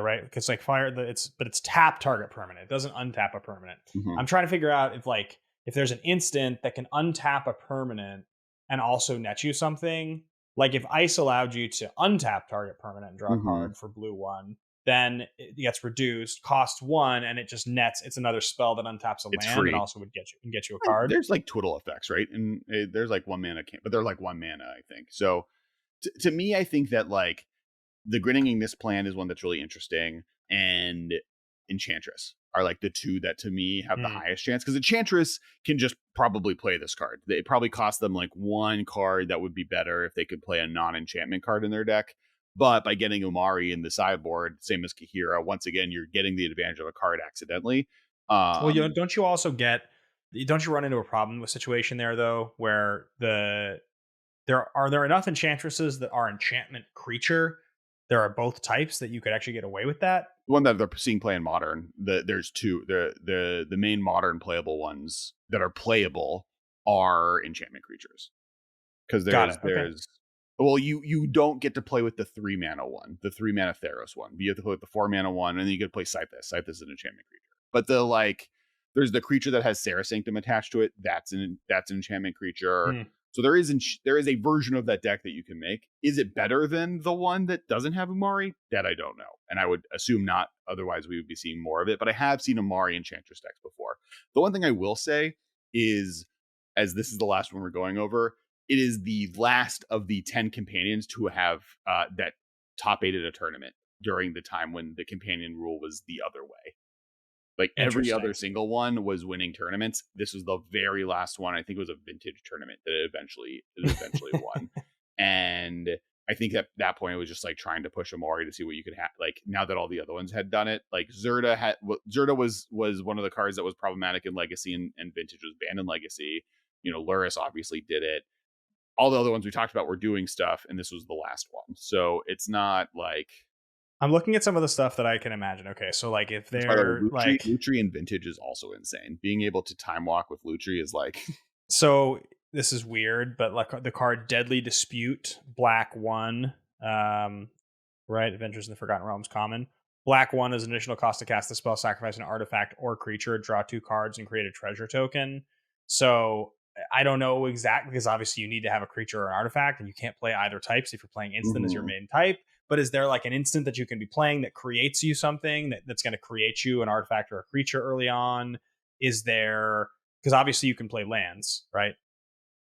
right? Because like it's tap target permanent. It doesn't untap a permanent. Mm-hmm. I'm trying to figure out if there's an instant that can untap a permanent and also net you something. Like if Ice allowed you to untap target permanent and draw a card for blue 1, then it gets reduced, cost 1, and it just nets. It's another spell that untaps a land free. And also would get you a card. There's like twiddle effects, right? And there's like 1 mana, but they're like 1 mana, I think. So to me, I think that like the Grinning Ignis plan is one that's really interesting, and Enchantress are like the 2 that to me have the highest chance, because Enchantress can just probably play this card. It probably cost them like 1 card that would be better if they could play a non-enchantment card in their deck. But by getting Omari in the sideboard, same as Kahira, once again, you're getting the advantage of a card accidentally. Well, don't you run into a problem with situation there, though, where there are enough Enchantresses that are enchantment creature? There are both types that you could actually get away with that. The one that they're seeing play in Modern, there's 2. The main Modern playable ones that are playable are enchantment creatures. Because there's well, you don't get to play with the 3 mana one, the 3 mana Theros one. You have to play with the 4 mana one, and then you get to play Scythus. Scythus is an enchantment creature. But there's the creature that has Serra Sanctum attached to it. That's an enchantment creature. So there is a version of that deck that you can make. Is it better than the one that doesn't have Omari? That I don't know. And I would assume not. Otherwise, we would be seeing more of it. But I have seen Omari Enchantress decks before. The one thing I will say is, as this is the last one we're going over, it is the last of the 10 companions to have that top 8 at a tournament during the time when the companion rule was the other way. Like every other single one was winning tournaments. This was the very last one. I think it was a vintage tournament that it eventually won. And I think at that point it was just like trying to push Omori to see what you could have. Like now that all the other ones had done it, like Zerta was one of the cards that was problematic in Legacy, and vintage was banned in Legacy. Luris obviously did it. All the other ones we talked about were doing stuff, and this was the last one. So it's not like. I'm looking at some of the stuff that I can imagine. Okay, so like if they're like Lutri and vintage is also insane. Being able to time walk with Lutri is like. So this is weird, but like the card Deadly Dispute, black 1, right? Adventures in the Forgotten Realms common. Black 1 is an additional cost to cast the spell, sacrifice an artifact or creature, draw 2 cards, and create a treasure token. So I don't know exactly, because obviously you need to have a creature or an artifact, and you can't play either types if you're playing instant as your main type. But is there like an instant that you can be playing that creates you something that's going to create you an artifact or a creature early on? Is there, because obviously you can play lands, right?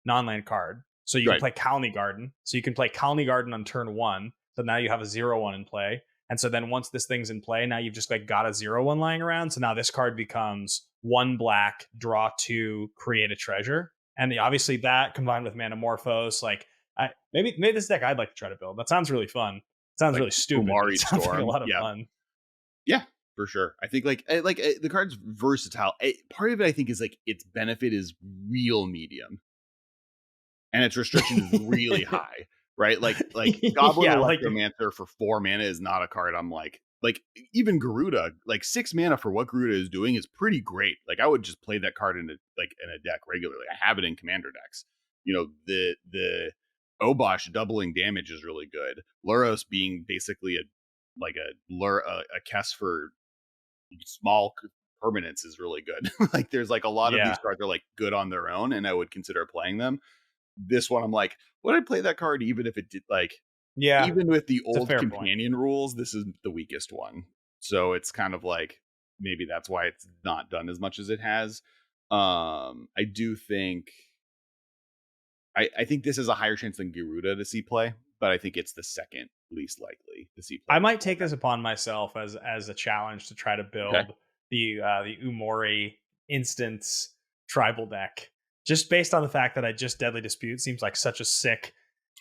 Non-land card. So you can play Colony Garden. So you can play Colony Garden on turn 1. So now you have a 0/1 in play. And so then once this thing's in play, now you've just like got a 0/1 lying around. So now this card becomes 1 black, draw 2, create a treasure. And obviously that combined with Manamorphose, like maybe this deck I'd like to try to build. That sounds really fun. It sounds really stupid, but it sounds like a lot of fun. Yeah, for sure. I think the card's versatile. Part of it, I think, is like its benefit is real medium, and its restriction is really high. Right? Like Goblin Electromancer for 4 mana is not a card I'm like even Garuda, like 6 mana for what Garuda is doing is pretty great. Like I would just play that card in a deck regularly. I have it in commander decks. You know, the Obosh doubling damage is really good. Luros being basically a Kess for small permanents is really good. Like there's like a lot of these cards are like good on their own, and I would consider playing them. This one, I'm like, would I play that card even if it did even with the old companion rules? This is the weakest one, so it's kind of like maybe that's why it's not done as much as it has. I do think I think this is a higher chance than Garuda to see play, but I think it's the second least likely to see play. I might take this upon myself as a challenge to try to build the Omori instance tribal deck. Just based on the fact that Deadly Dispute seems like such a sick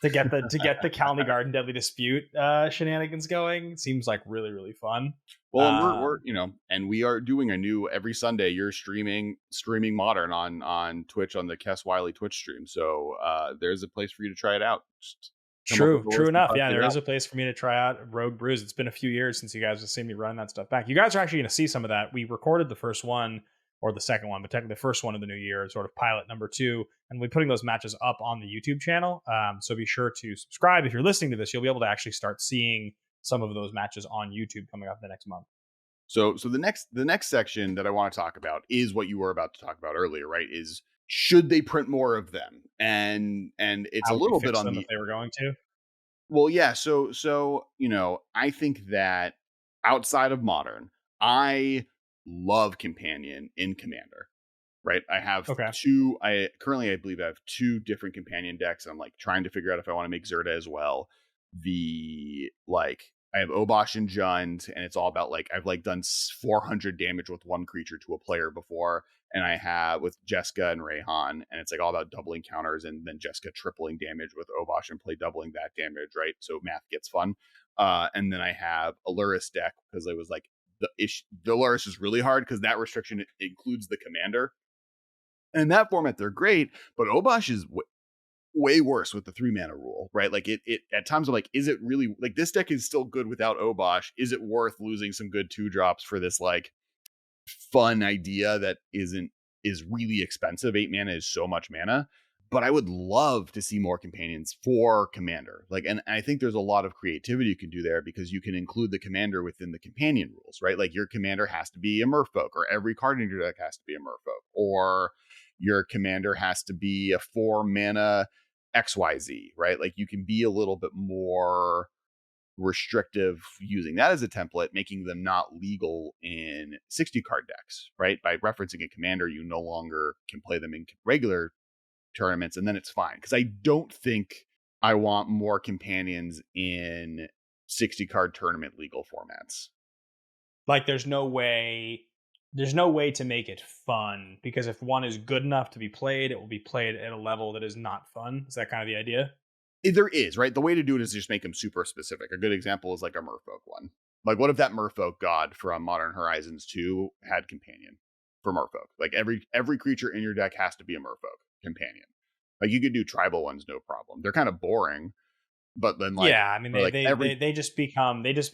to get the Kalni Garden Deadly Dispute shenanigans going. Seems like really, really fun. Well, and we're and we are doing a new every Sunday. You're streaming Modern on Twitch on the Kess Wiley Twitch stream. So there's a place for you to try it out. True enough. Yeah, there is a place for me to try out Rogue Brews. It's been a few years since you guys have seen me run that stuff back. You guys are actually going to see some of that. We recorded the first one. Or the second one, but technically the first one of the new year, sort of pilot number 2. And we're putting those matches up on the YouTube channel. So be sure to subscribe. If you're listening to this, you'll be able to actually start seeing some of those matches on YouTube coming up the next month. So the next section that I want to talk about is what you were about to talk about earlier, right? Is should they print more of them? And it's a little bit on if they were going to. Well, yeah. So I think that outside of Modern, I love companion in commander, right? I have two. I believe I have 2 different companion decks. I'm like trying to figure out if I want to make Zerta as well. I have Obosh and Jund, and it's all about I've done 400 damage with one creature to a player before, and I have with Jeska and Rayhan, and it's all about doubling counters and then Jeska tripling damage with Obosh and play doubling that damage, right? So math gets fun. And then I have a Luris deck because it was the Luris is really hard because that restriction includes the commander. And in that format, they're great, but Obosh is way worse with the 3 mana rule, right? Like it at times I'm like, is it really this deck is still good without Obosh? Is it worth losing some good 2-drops for this fun idea that is really expensive? 8 mana is so much mana. But I would love to see more companions for commander. And I think there's a lot of creativity you can do there because you can include the commander within the companion rules, right? Like your commander has to be a merfolk, or every card in your deck has to be a merfolk, or your commander has to be a 4 mana XYZ, right? Like you can be a little bit more restrictive using that as a template, making them not legal in 60 card decks, right? By referencing a commander, you no longer can play them in regular tournaments, and then it's fine. Because I don't think I want more companions in 60 card tournament legal formats. There's no way to make it fun, because if one is good enough to be played, it will be played at a level that is not fun. Is that kind of the idea? There is, right? The way to do it is just make them super specific. A good example is a merfolk one. What if that merfolk god from Modern Horizons 2 had companion for merfolk? Every creature in your deck has to be a merfolk companion. You could do tribal ones, no problem. They're kind of boring, but then they just become this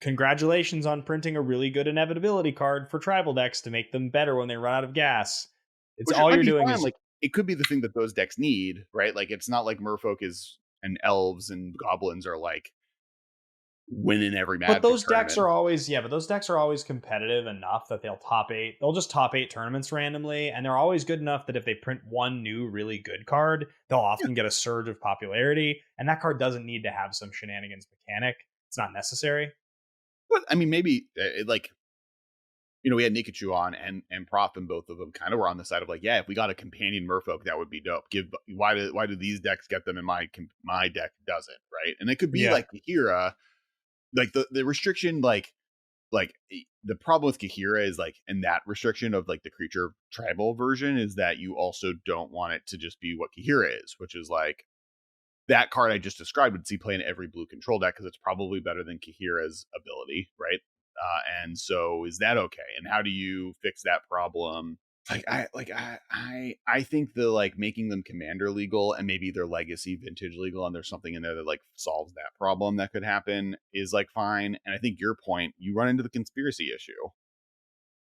congratulations on printing a really good inevitability card for tribal decks to make them better when they run out of gas. It's all you're doing is it could be the thing that those decks need, right? It's not like merfolk and elves and goblins are winning every match. But those decks are always competitive enough that they'll top 8. They'll just top 8 tournaments randomly, and they're always good enough that if they print one new really good card, they'll often get a surge of popularity, and that card doesn't need to have some shenanigans mechanic. It's not necessary. But I mean, maybe we had Nikachu on and Prof, and both of them kind of were on the side of if we got a companion merfolk, that would be dope. Why do these decks get them and my deck doesn't, right? And it could be Hira. The restriction, like the problem with Kahira is like, and that restriction of like the creature tribal version is that you also don't want it to just be what Kahira is, which is like that card I just described would see play in every blue control deck because it's probably better than Kahira's ability, right? And so is that okay? And how do you fix that problem? I think the like making them commander legal and maybe their legacy vintage legal and there's something in there that like solves that problem that could happen is like fine. And I think your point, you run into the conspiracy issue.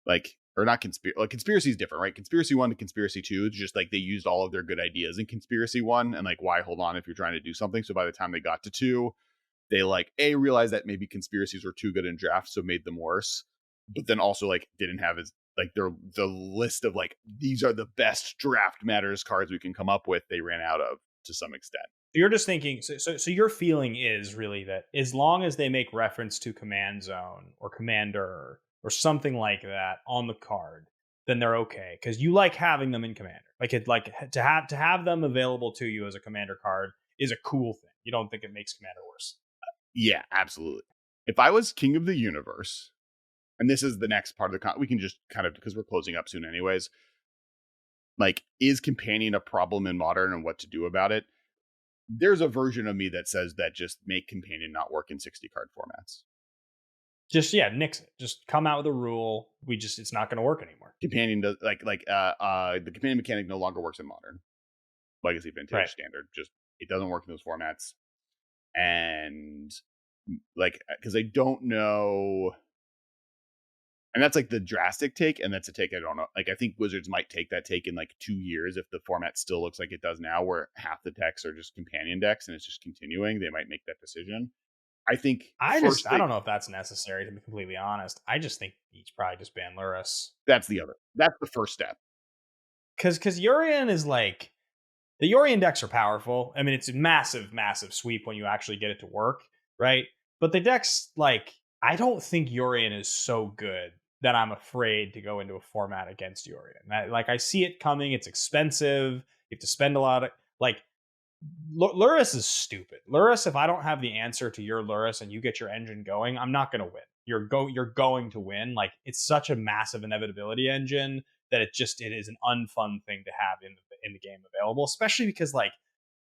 Like, or not conspiracy, like conspiracy is different, right? Conspiracy 1 to conspiracy 2 is just like they used all of their good ideas in conspiracy 1 and like why hold on if you're trying to do something. So by the time they got to 2, they like realized that maybe conspiracies were too good in drafts, so made them worse. But then also like didn't have as like the list of like these are the best draft matters cards we can come up with. They ran out of to some extent. You're just thinking. So your feeling is really that as long as they make reference to command zone or commander or something like that on the card, then they're okay because you like having them in commander. Like it like to have them available to you as a commander card is a cool thing. You don't think it makes commander worse? Yeah, absolutely. If I was king of the universe, and this is the next part of the we can just kind of, because we're closing up soon anyways, like, is companion a problem in modern and what to do about it? There's a version of me that says that just make companion not work in 60 card formats. Just nix it. Just come out with a rule. It's not going to work anymore. Companion does the companion mechanic no longer works in modern, legacy, vintage, standard. Just it doesn't work in those formats. And like, because I don't know, and that's like the drastic take, and that's a take I don't know. Like, I think Wizards might take that take in like 2 years if the format still looks like it does now, where half the decks are just companion decks and it's just continuing. They might make that decision. I think I don't know if that's necessary, to be completely honest. I just think each probably just ban Lurrus. That's the first step. Because Yorion is like, the Yorion decks are powerful. I mean, it's a massive, massive sweep when you actually get it to work, right? But the decks, like, I don't think Yorion is so good that I'm afraid to go into a format against Yorion. I see it coming. It's expensive. You have to spend a lot of, like, Lurrus is stupid. Lurrus, if I don't have the answer to your Lurrus and you get your engine going, I'm not going to win. You're going to win. Like, it's such a massive inevitability engine that it is an unfun thing to have in the game available, especially because like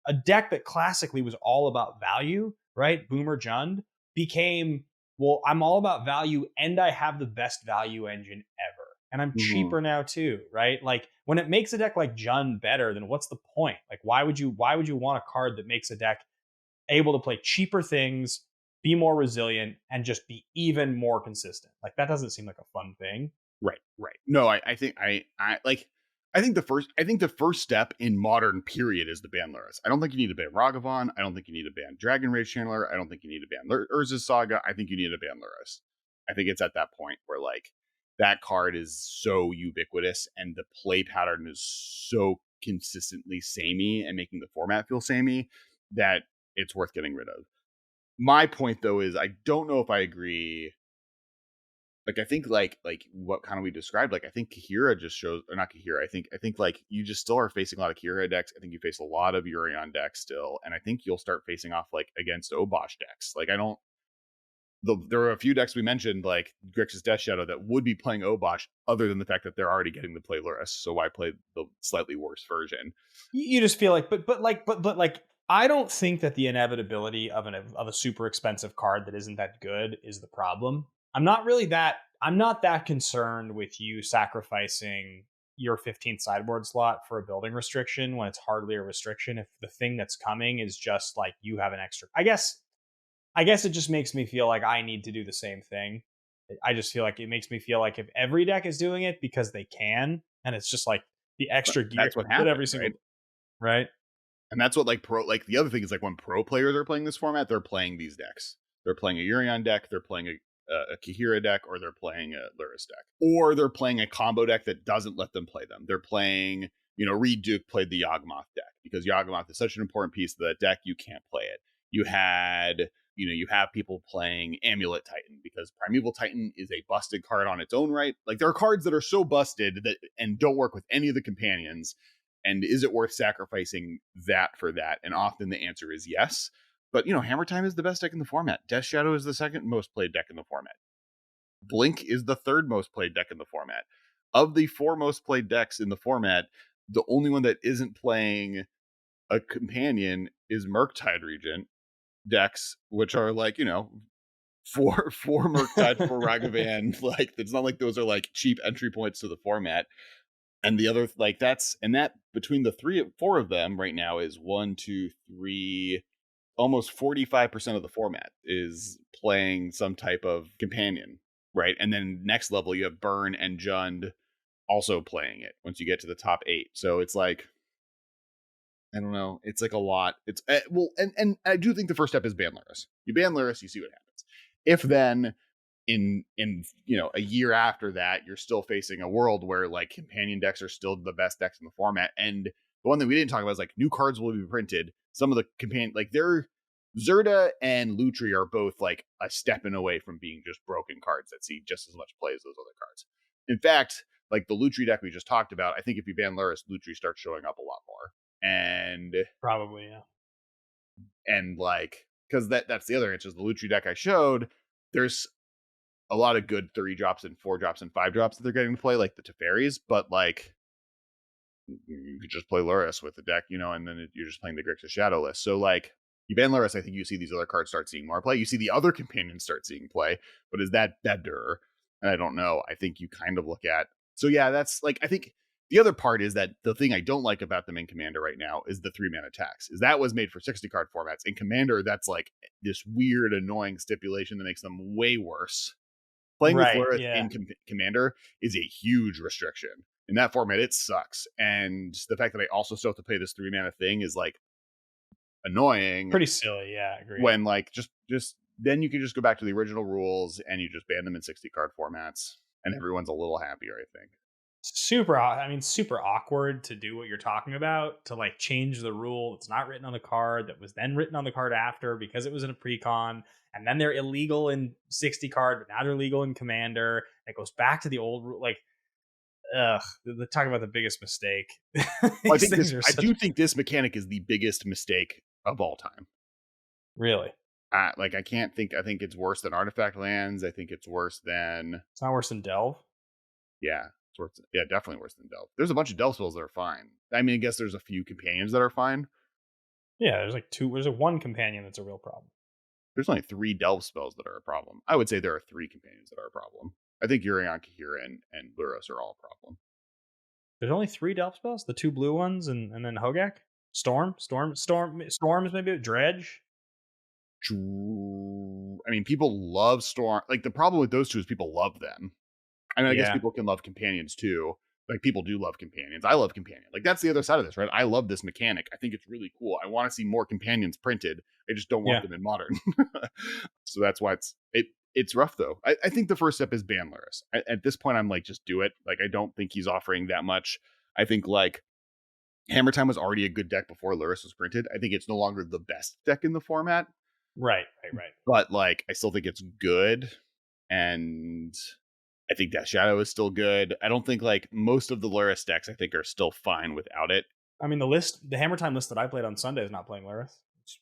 a deck that classically was all about value, right? Boomer Jund became, well, I'm all about value and I have the best value engine ever. And I'm cheaper now too, right? Like, when it makes a deck like Jund better, then what's the point? Like, why would you want a card that makes a deck able to play cheaper things, be more resilient, and just be even more consistent? Like, that doesn't seem like a fun thing. Right. No, I think the first step in modern period is the ban Lurrus. I don't think you need to ban Ragavan. I don't think you need to ban Dragon Rage Channeler. I don't think you need to ban Urza's Saga. I think you need to ban Lurrus. I think it's at that point where like that card is so ubiquitous and the play pattern is so consistently samey and making the format feel samey that it's worth getting rid of. My point though is I don't know if I agree. Like, I think like what kind of we described, like I think Kahira just shows, or not Kahira. I think like you just still are facing a lot of Kahira decks. I think you face a lot of Yorion decks still, and I think you'll start facing off like against Obosh decks. Like, there are a few decks we mentioned, like Grixis Death Shadow, that would be playing Obosh, other than the fact that they're already getting to play Lurrus. So why play the slightly worse version? You just feel like, but like, I don't think that the inevitability of a super expensive card that isn't that good is the problem. I'm not that concerned with you sacrificing your 15th sideboard slot for a building restriction when it's hardly a restriction. If the thing that's coming is just like you have an extra, I guess it just makes me feel like I need to do the same thing. I just feel like it makes me feel like if every deck is doing it because they can, and it's just like the extra gear. That's what happens, every single, right? And that's what the other thing is, like when pro players are playing this format, they're playing these decks. They're playing a Yorion deck. They're playing a Kahira deck, or they're playing a Lurrus deck, or they're playing a combo deck that doesn't let them play them. They're playing, Reed Duke played the Yawgmoth deck because Yawgmoth is such an important piece of that deck, you can't play it. You have people playing Amulet Titan because Primeval Titan is a busted card on its own right. Like, there are cards that are so busted that and don't work with any of the companions. And is it worth sacrificing that for that? And often the answer is yes. But, Hammer Time is the best deck in the format. Death Shadow is the second most played deck in the format. Blink is the third most played deck in the format. Of the 4 most played decks in the format, the only one that isn't playing a companion is Murktide Regent decks, which are like, four Murktide, 4 Ragavan. Like, it's not like those are like cheap entry points to the format. And the other, like, that between the 4 of them right now is 1, 2, 3, almost 45% of the format is playing some type of companion, right? And then next level, you have Burn and Jund also playing it once you get to the top 8. So it's like, I don't know. It's like a lot. It's and I do think the first step is ban Lurrus. You ban Lurrus, you see what happens. If then in a year after that, you're still facing a world where like companion decks are still the best decks in the format, and the one that we didn't talk about is like new cards will be printed. Some of the companion, like Zerta and Lutri are both like a stepping away from being just broken cards that see just as much play as those other cards. In fact, like the Lutri deck we just talked about, I think if you ban Lurrus, Lutri starts showing up a lot more. And probably, yeah. And like, because that's the other answer. The Lutri deck I showed, there's a lot of good 3 drops and 4 drops and 5 drops that they're getting to play, like the Teferis, but like you could just play Lurrus with the deck, and then you're just playing the Grixis Shadowless. So like, you ban Lurrus, I think you see these other cards start seeing more play. You see the other companions start seeing play, but is that better? And I don't know. I think you kind of look at. So yeah, that's like, I think the other part is that the thing I don't like about them in Commander right now is the 3-mana tax. Is that was made for 60 card formats. In Commander, that's like this weird, annoying stipulation that makes them way worse. Playing with Lurrus in Commander is a huge restriction. In that format, it sucks. And the fact that I also still have to play this 3-mana thing is like annoying. Pretty silly, yeah, I agree. When like just then you can just go back to the original rules and you just ban them in 60 card formats, and everyone's a little happier, I think. Super awkward to do what you're talking about, to like change the rule. It's not written on the card that was then written on the card after because it was in a pre-con, and then they're illegal in 60 card, but now they're legal in Commander. It goes back to the old rule. Like, they're talking about the biggest mistake. Well, I do think this mechanic is the biggest mistake of all time. Really? Like, I think it's worse than Artifact Lands. I think it's worse than. It's not worse than Delve. Yeah. Yeah, definitely worse than Delve. There's a bunch of Delve spells that are fine. I mean, I guess there's a few companions that are fine. Yeah, there's like 2. There's 1 companion that's a real problem. There's only 3 Delve spells that are a problem. I would say there are 3 companions that are a problem. I think Yorion, Kahira, and Lurrus are all a problem. There's only 3 Delve spells? The 2 blue ones and then Hogak? Storms, maybe Dredge. I mean, people love Storm. Like, the problem with those 2 is people love them. I mean, I guess people can love companions too. Like, people do love companions. I love companion. Like, that's the other side of this, right? I love this mechanic. I think it's really cool. I want to see more companions printed. I just don't want them in Modern. So that's why it's rough, though. I think the first step is ban Lurrus. At this point, I'm like, just do it. Like, I don't think he's offering that much. I think, like, Hammer Time was already a good deck before Lurrus was printed. I think it's no longer the best deck in the format. Right. But, like, I still think it's good. And I think Death Shadow is still good. I don't think, like, most of the Lurrus decks, I think, are still fine without it. I mean, the Hammer Time list that I played on Sunday is not playing Lurrus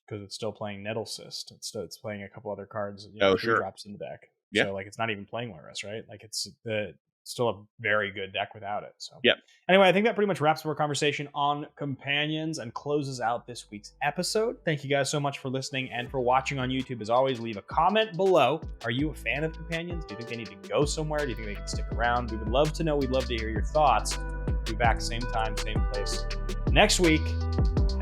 because it's still playing Nettlecyst. It's playing a couple other cards. Sure. Drops in the deck. Yeah. So, like, it's not even playing Lurrus, right? Like, it's still a very good deck without it. So, yeah. Anyway, I think that pretty much wraps up our conversation on companions and closes out this week's episode. Thank you guys so much for listening and for watching on YouTube. As always, leave a comment below. Are you a fan of companions? Do you think they need to go somewhere? Do you think they can stick around? We would love to know. We'd love to hear your thoughts. We'll be back same time, same place next week.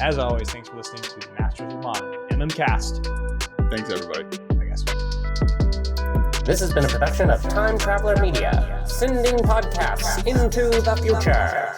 As always, thanks for listening to the Masters of Modern MMcast. Thanks, everybody. I guess. This has been a production of Time Traveler Media, sending podcasts into the future.